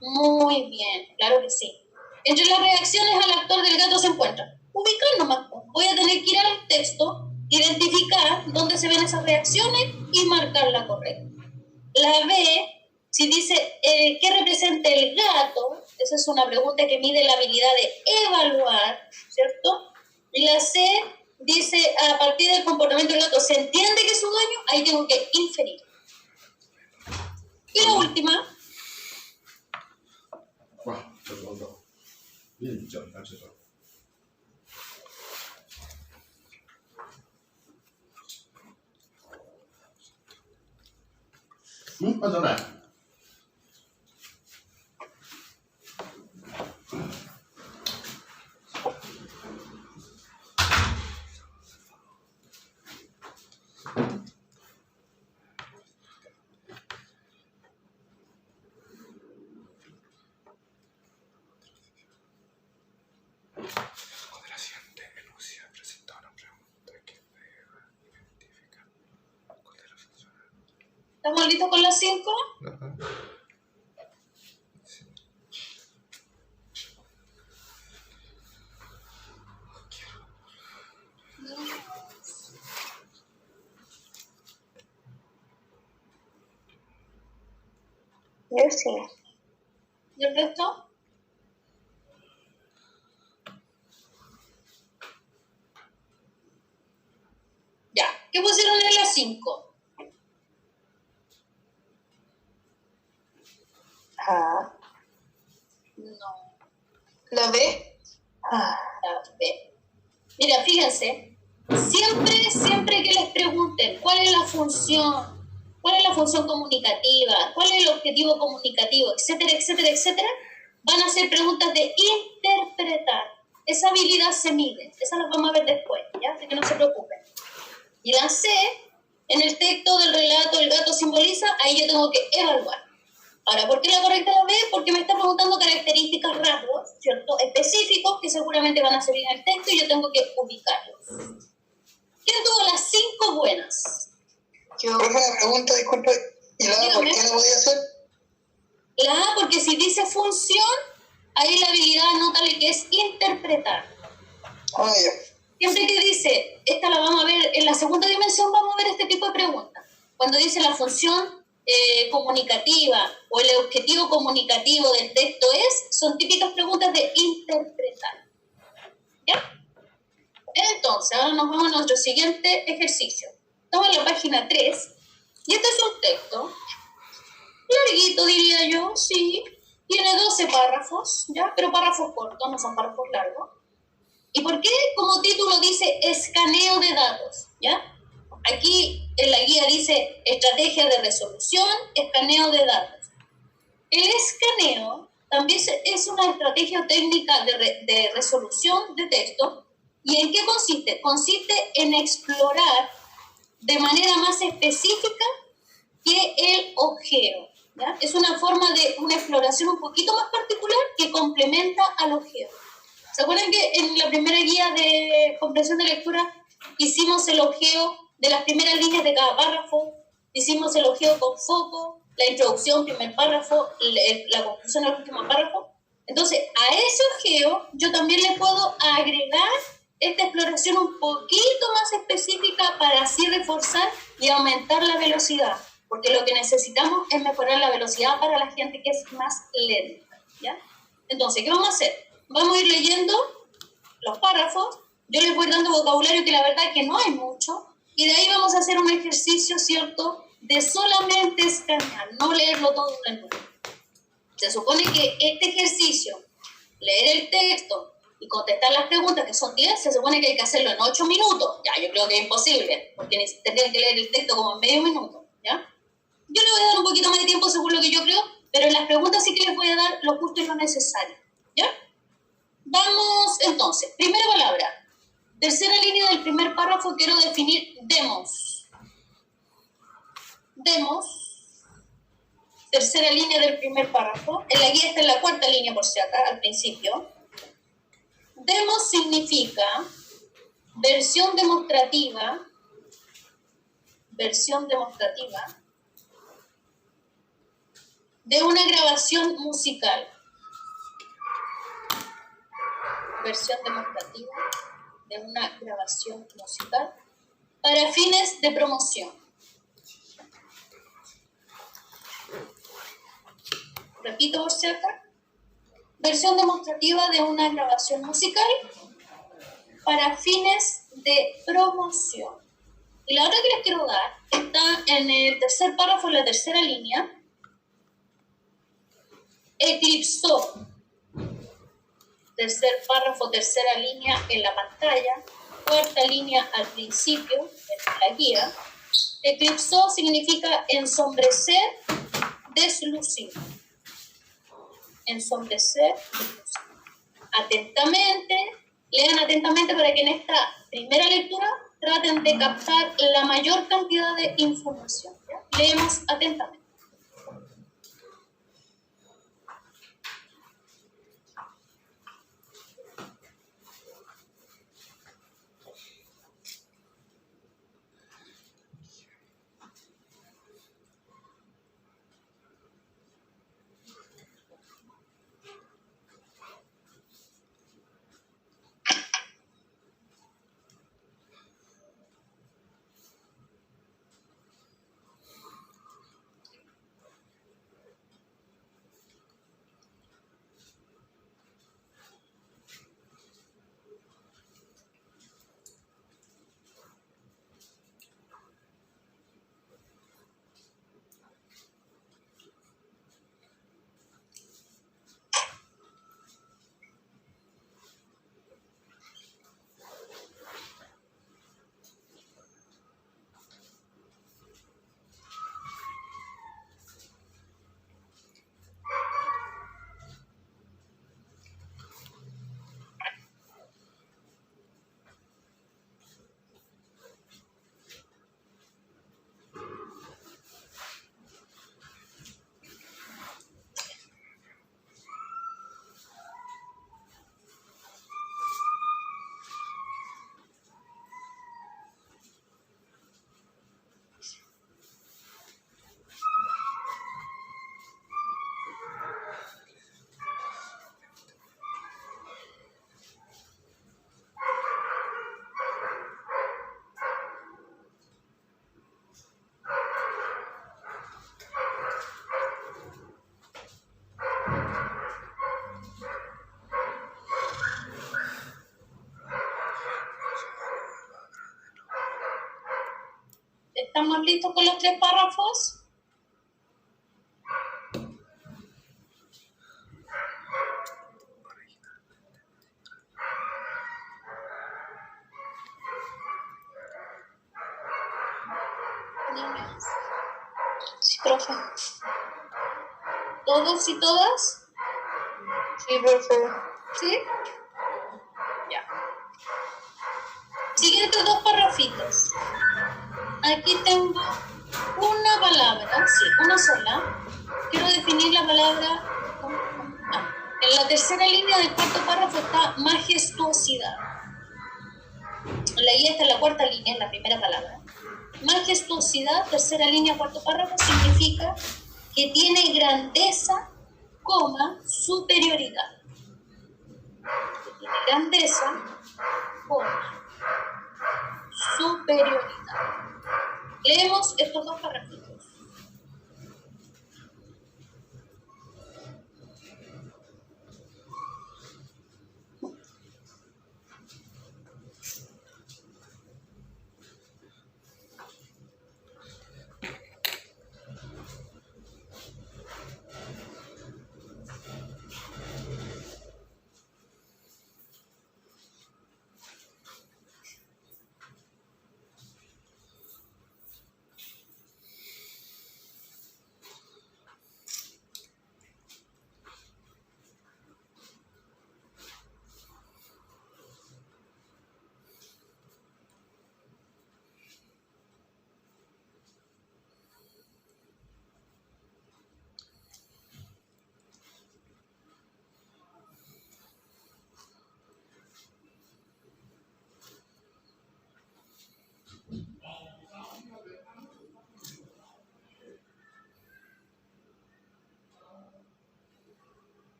Muy bien, claro que sí. Entre las reacciones al actor del gato se encuentran. Ubicar nomás. Voy a tener que ir al texto, identificar dónde se ven esas reacciones y marcar la correcta. La B, si dice ¿qué representa el gato? Esa es una pregunta que mide la habilidad de evaluar, ¿cierto? Y la C dice a partir del comportamiento del gato, ¿se entiende que es su dueño? Ahí tengo que inferir. Y la última, 와, 저거. 인정, 나 저거. 응? 맞잖아. ¿estamos listos con las 5? Ajá. Yo sí. ¿Y el resto? Ya. ¿Qué pusieron en las 5? A. No. La B. La B. Mira, fíjense. Siempre que les pregunten cuál es la función comunicativa, cuál es el objetivo comunicativo, etcétera, etcétera, etcétera, van a ser preguntas de interpretar. Esa habilidad se mide. Esa la vamos a ver después, ¿ya? Así que no se preocupen. Y la C, en el texto del relato el gato simboliza, ahí yo tengo que evaluar. Ahora, ¿por qué la correcta la B? Porque me está preguntando características, rasgos, ¿cierto? Específicos que seguramente van a salir en el texto y yo tengo que ubicarlos. ¿Quién tuvo las 5 buenas? Yo. Profe, una pregunta, disculpe. ¿Y la A por qué no podía hacer? La A, porque si dice función, ahí la habilidad, anótale que es interpretar. Ah, ya. Siempre que dice, esta la vamos a ver, en la segunda dimensión vamos a ver este tipo de preguntas. Cuando dice la función comunicativa o el objetivo comunicativo del texto son típicas preguntas de interpretar. ¿Ya? Entonces, ahora nos vamos a nuestro siguiente ejercicio. Estamos en la página 3 y este es un texto larguito, diría yo, sí. Tiene 12 párrafos, ¿ya? Pero párrafos cortos, no son párrafos largos. ¿Y por qué como título dice escaneo de datos? ¿Ya? Aquí en la guía dice estrategia de resolución, escaneo de datos. El escaneo también es una estrategia técnica de resolución de texto. ¿Y en qué consiste? Consiste en explorar de manera más específica que el ojeo. ¿Ya? Es una forma de una exploración un poquito más particular que complementa al ojeo. ¿Se acuerdan que en la primera guía de comprensión de lectura hicimos el ojeo de las primeras líneas de cada párrafo? hicimos el ojeo con foco, la introducción, primer párrafo, la conclusión al último párrafo. Entonces, a ese ojeo yo también le puedo agregar esta exploración un poquito más específica para así reforzar y aumentar la velocidad, porque lo que necesitamos es mejorar la velocidad para la gente que es más lenta, ¿ya? Entonces, ¿qué vamos a hacer? Vamos a ir leyendo los párrafos, yo les voy dando vocabulario que la verdad es que no hay mucho, y de ahí vamos a hacer un ejercicio, ¿cierto?, de solamente escanear, no leerlo todo de nuevo. Se supone que este ejercicio, leer el texto y contestar las preguntas, que son 10, se supone que hay que hacerlo en 8 minutos. Ya, yo creo que es imposible, porque tendrían que leer el texto como en medio minuto, ¿ya? Yo le voy a dar un poquito más de tiempo según lo que yo creo, pero en las preguntas sí que les voy a dar lo justo y lo necesario, ¿ya? Vamos entonces, primera palabra. Tercera línea del primer párrafo, quiero definir demos. Demos. Tercera línea del primer párrafo. En la guía está en la cuarta línea, por si acá, al principio. Demos significa versión demostrativa de una grabación musical. Versión demostrativa de una grabación musical para fines de promoción. Repito por si acá. Versión demostrativa de una grabación musical para fines de promoción. Y la otra que les quiero dar está en el tercer párrafo, en la tercera línea. Eclipsó. Tercer párrafo, tercera línea en la pantalla. Cuarta línea al principio, en la guía. Eclipsó significa ensombrecer, deslucir. Ensombrecer, atentamente, lean atentamente para que en esta primera lectura traten de captar la mayor cantidad de información, ¿ya? Leemos atentamente. ¿Estamos listos con los 3 párrafos? Sí, profe. ¿Todos y todas? Sí, profe. ¿Sí? Ya. Siguientes 2 párrafitos. Aquí tengo una palabra, sí, una sola. Quiero definir la palabra. En la tercera línea del cuarto párrafo está majestuosidad. La guía está en la cuarta línea, en la primera palabra. Majestuosidad, tercera línea, cuarto párrafo, significa que tiene grandeza, coma, superioridad. Que tiene grandeza, coma, superioridad. Leemos estos dos párrafos.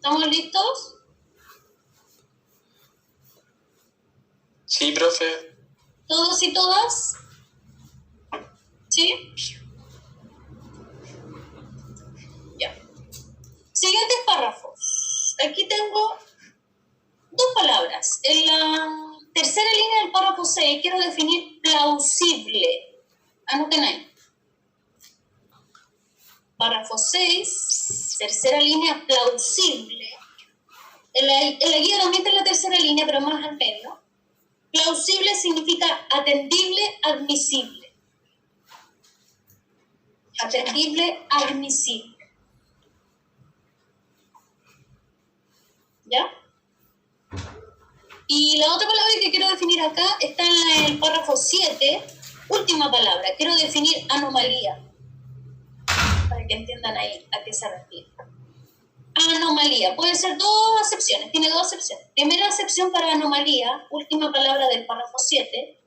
¿Estamos listos? Sí, profe. ¿Todos y todas? ¿Sí? Ya. Siguientes párrafos. Aquí tengo dos palabras. En la tercera línea del párrafo 6 quiero definir plausible. Anoten ahí. Párrafo 6, tercera línea, plausible. En la guía también está en la tercera línea, pero más al medio. Plausible significa atendible, admisible. Atendible, admisible. ¿Ya? Y la otra palabra que quiero definir acá está en el párrafo 7, última palabra. Quiero definir anomalía, para que entiendan ahí a qué se refiere. Anomalía, puede ser dos acepciones, tiene dos acepciones. Primera acepción para anomalía, última palabra del párrafo 7,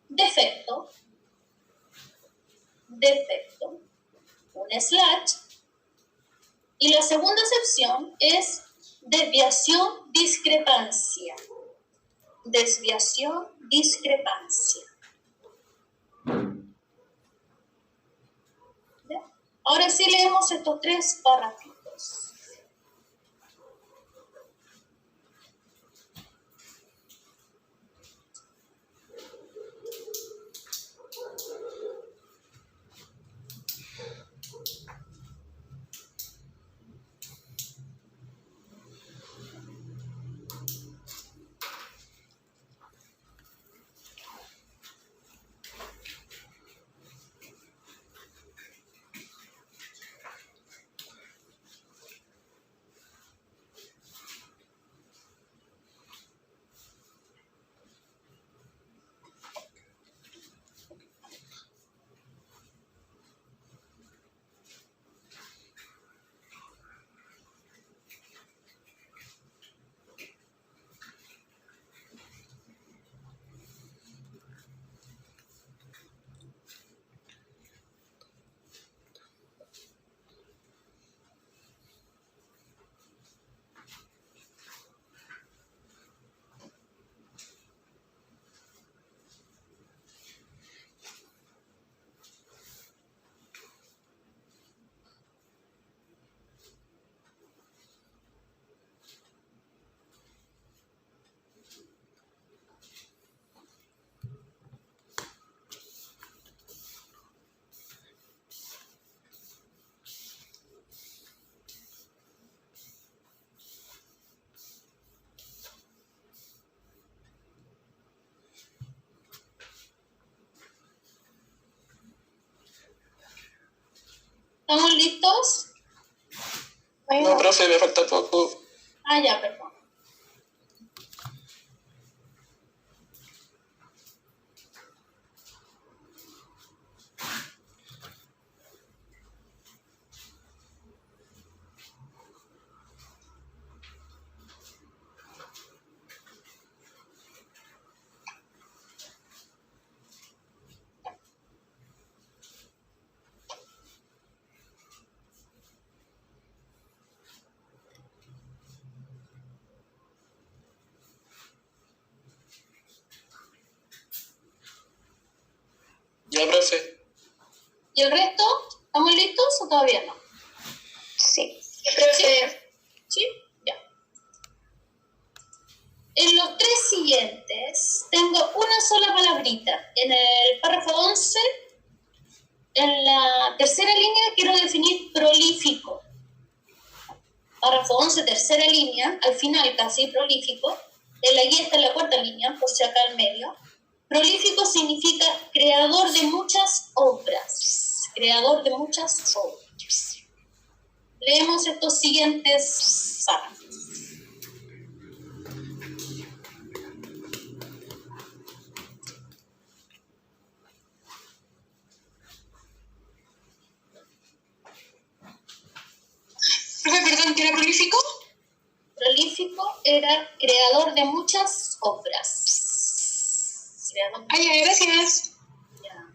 defecto, defecto, un slash. Y la segunda acepción es desviación, discrepancia. Desviación, discrepancia. ¿Ya? Ahora sí leemos estos tres párrafos. ¿Estamos listos? No, profe, me falta poco. Ah, ya, perdón. Ya, profe. ¿Y el resto? ¿Estamos listos o todavía no? Sí. ¿Sí? Ya. En los tres siguientes tengo una sola palabrita. En el párrafo 11, en la tercera línea quiero definir prolífico. Párrafo 11, tercera línea, al final casi prolífico. En la guía está en la cuarta línea, por si acá al medio. Prolífico significa creador de muchas obras. Creador de muchas obras. Leemos estos siguientes párrafos. Perdón, ¿qué era prolífico? Prolífico era creador de muchas obras. Creador. Ah, ya, gracias. Ya.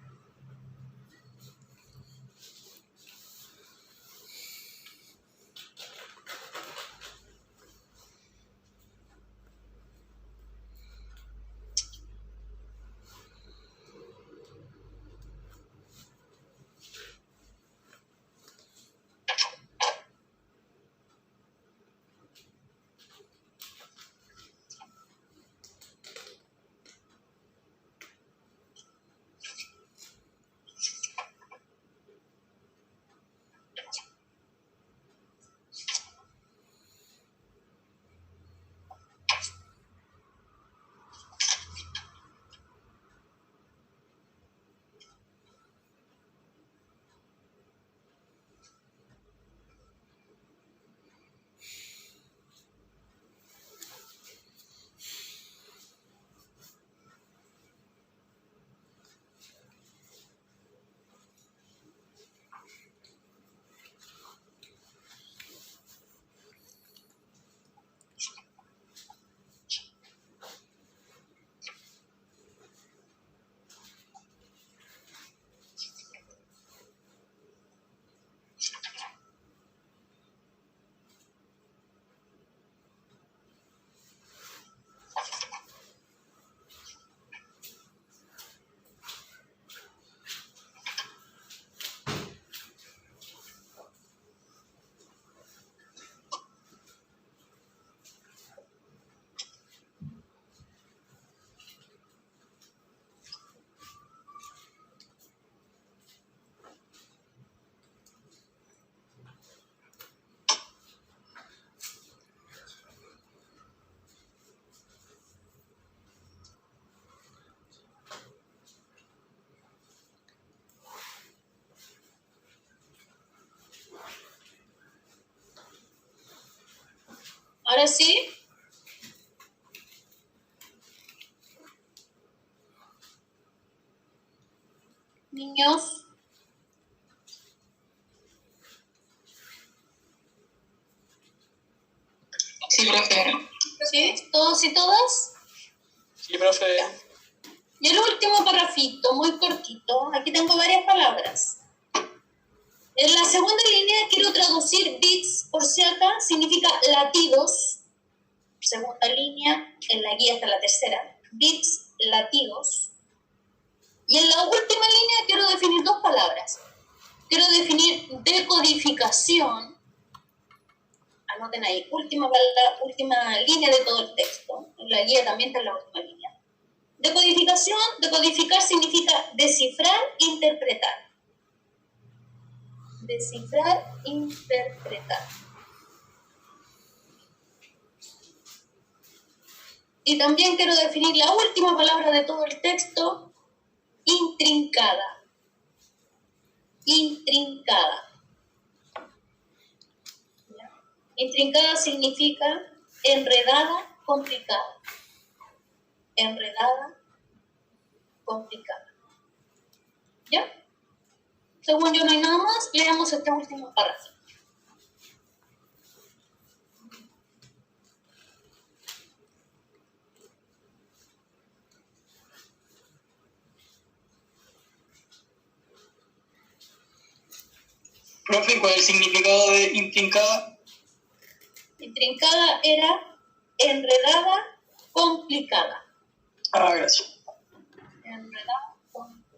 Ahora sí. Niños. Sí, profe. ¿Sí? ¿Todos y todas? Sí, profe. Y el último parrafito, muy cortito. Aquí tengo varias palabras. En la segunda línea quiero traducir bits por si acá, significa latidos. Segunda línea, en la guía está la tercera. Bits, latidos. Y en la última línea quiero definir dos palabras. Quiero definir decodificación. Anoten ahí, última línea de todo el texto. En la guía también está en la última línea. Decodificación, decodificar significa descifrar, interpretar. Descifrar, interpretar. Y también quiero definir la última palabra de todo el texto, intrincada. Intrincada. Intrincada significa enredada, complicada. Enredada, complicada. ¿Ya? Según yo no hay nada más, leamos este último párrafo. Profe, ¿cuál es el significado de intrincada? Intrincada era enredada, complicada. Ah, gracias. Enredada, complicada.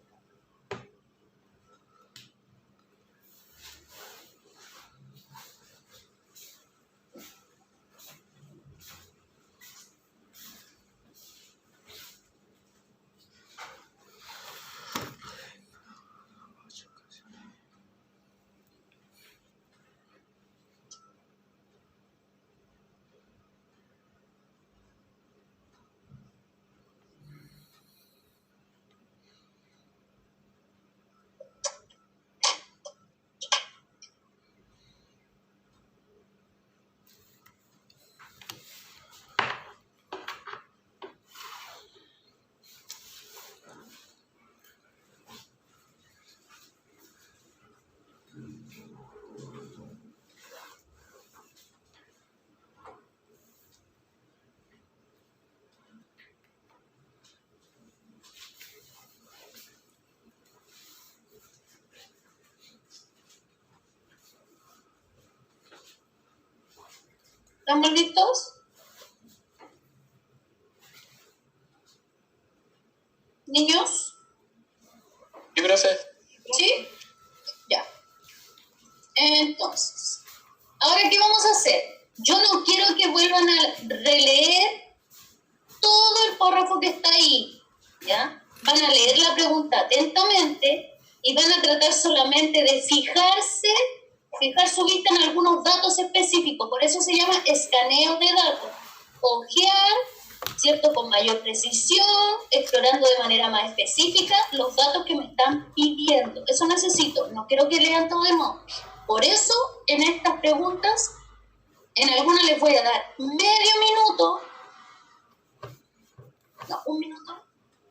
¿Estamos listos? ¿Niños? Sí, profe. ¿Sí? Ya. Entonces, ¿ahora qué vamos a hacer? Yo no quiero que vuelvan a releer todo el párrafo que está ahí, ¿ya? Van a leer la pregunta atentamente y van a tratar solamente de fijar su vista en algunos datos específicos. Por eso se llama escaneo de datos. Ojear, ¿cierto? Con mayor precisión, explorando de manera más específica los datos que me están pidiendo. Eso necesito, no quiero que lean todo de modo. Por eso, en estas preguntas, en algunas les voy a dar medio minuto. No, un minuto.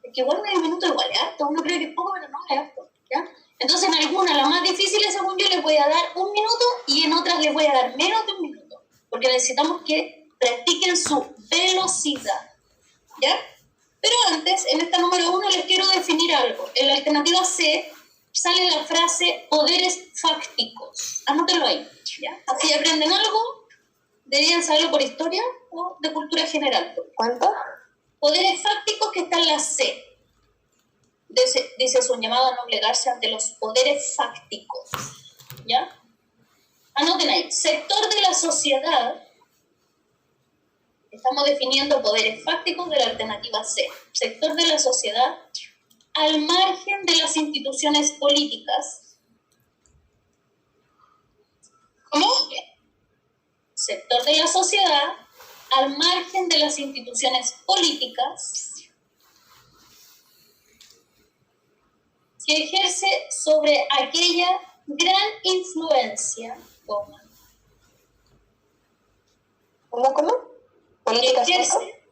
Es que igual medio minuto igual es harto. Uno cree que es poco, pero no es harto, ¿ya? Entonces, en algunas, las más difíciles, según yo, les voy a dar un minuto y en otras les voy a dar menos de un minuto. Porque necesitamos que practiquen su velocidad, ¿ya? Pero antes, en esta número 1, les quiero definir algo. En la alternativa C sale la frase poderes fácticos. Anótenlo ahí, ¿ya? Así aprenden algo. Deberían saberlo por historia o de cultura general. ¿Cuánto? Poderes fácticos que está en la C. Dice, es un llamado a no plegarse ante los poderes fácticos, ¿ya? Anoten ahí. Sector de la sociedad. Estamos definiendo poderes fácticos de la alternativa C. Sector de la sociedad al margen de las instituciones políticas. ¿Cómo? Sector de la sociedad al margen de las instituciones políticas que ejerce sobre aquella gran influencia, ¿Cómo? que ¿Políticas? ejerce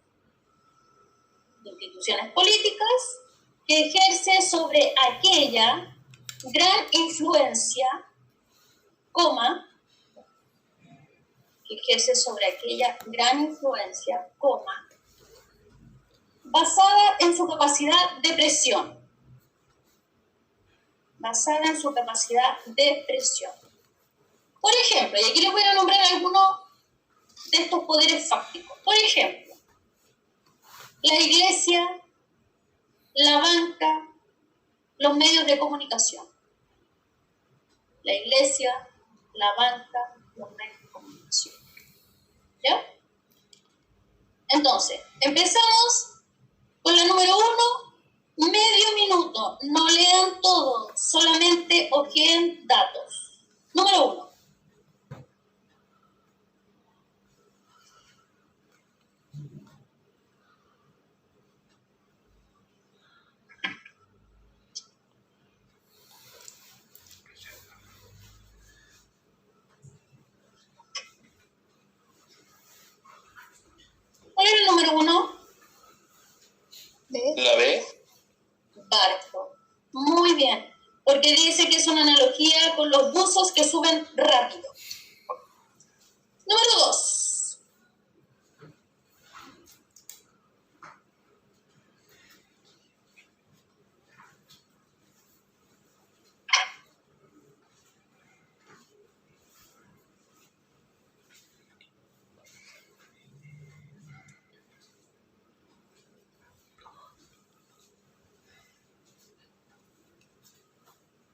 instituciones políticas que ejerce sobre aquella gran influencia, coma, que ejerce sobre aquella gran influencia, coma, basada en su capacidad de presión. Basada en su capacidad de presión. Por ejemplo, y aquí les voy a nombrar algunos de estos poderes fácticos. Por ejemplo, la iglesia, la banca, los medios de comunicación. La iglesia, la banca, los medios de comunicación. ¿Ya? Entonces, empezamos con la número 1, medio minuto. No lean todo, solamente ojeen datos. Número 1. dice que es una analogía con los buzos que suben rápido. Número 2.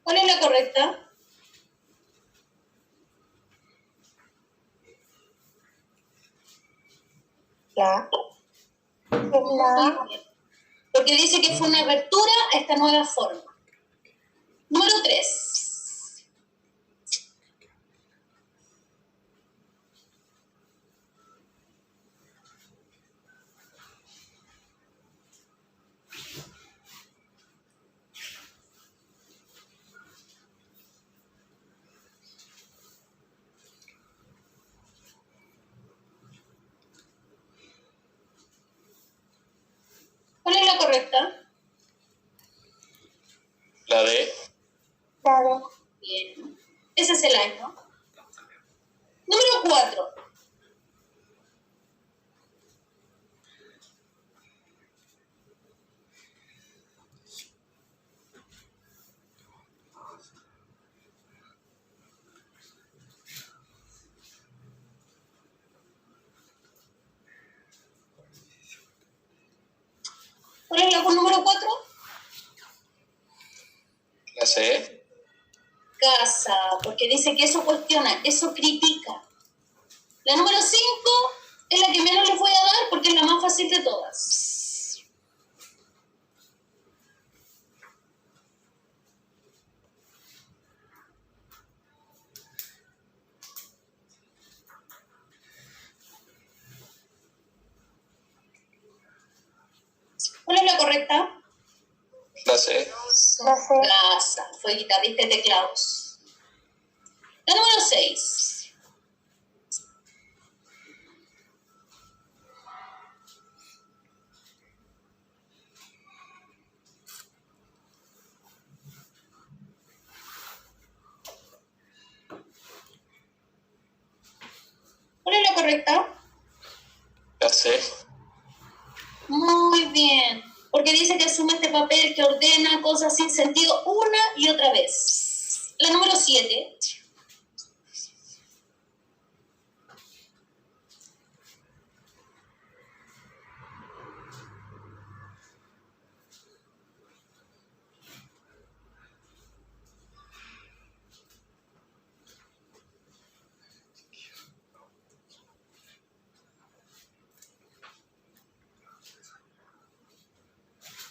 ¿Cuál es la correcta? La. Porque dice que fue una apertura a esta nueva forma. Número 3. ¿Cuál es la correcta? La D. Bien. Ese es el año. Número 4. ¿Cuál es la número 4? La C. Casa, porque dice que eso cuestiona, eso critica. La número 5 es la que menos les voy a dar porque es la más fácil de todas. ¿Cuál es la correcta? La C. Casa, fue guitarrista de teclados. La número 6. ¿Cuál es la correcta? La C. Muy bien, porque dice que asume este papel que ordena cosas sin sentido una y otra vez. La número 7.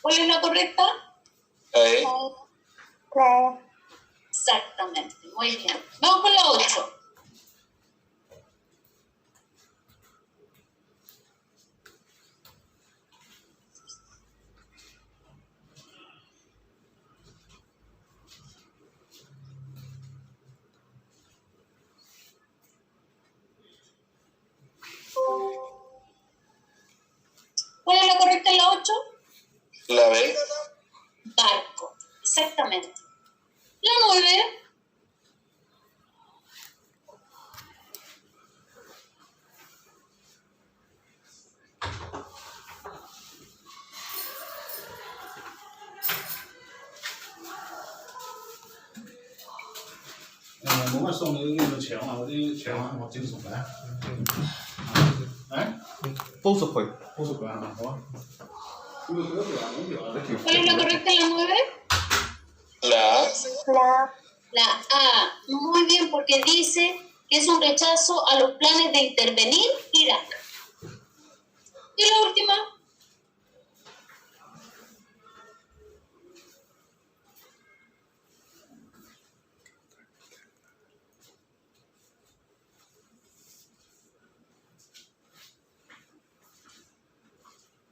¿Cuál es la correcta? La E. Exactamente, muy bien. Vamos con la 8. ¿Cuál es la correcta en la 8? La B. Barco, exactamente. La 9.我们送的那个钱啊，我这钱啊，我这个送来。哎，都是会啊，好吧。¿Cuál es la correcta en la 9? La A. La A. Muy bien, porque dice que es un rechazo a los planes de intervenir Irak. Y la última.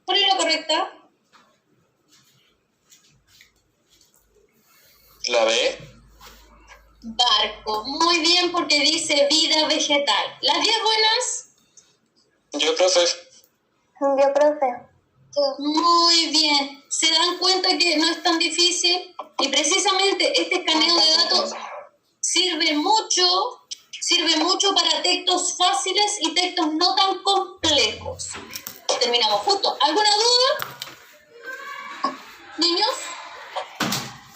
¿Cuál es la correcta? La B. Barco. Muy bien, porque dice vida vegetal. ¿Las 10 buenas? Yo, profe. Muy bien. ¿Se dan cuenta que no es tan difícil? Y precisamente este escaneo de datos sirve mucho para textos fáciles y textos no tan complejos. Terminamos justo. ¿Alguna duda? ¿Niños?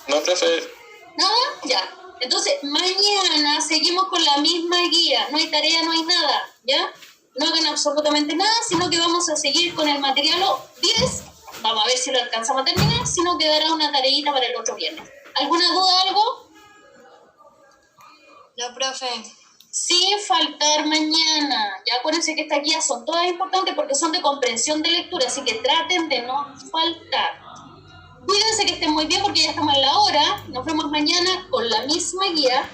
No, profe. ¿Nada? Ya. Entonces, mañana seguimos con la misma guía. No hay tarea, no hay nada, ¿ya? No hagan absolutamente nada, sino que vamos a seguir con el material 10. Vamos a ver si lo alcanzamos a terminar, si no quedará una tareita para el otro viernes. ¿Alguna duda, algo? No, profe. Sin faltar mañana. Ya acuérdense que estas guías son todas importantes porque son de comprensión de lectura, así que traten de no faltar. Cuídense, que estén muy bien porque ya estamos en la hora. Nos vemos mañana con la misma guía.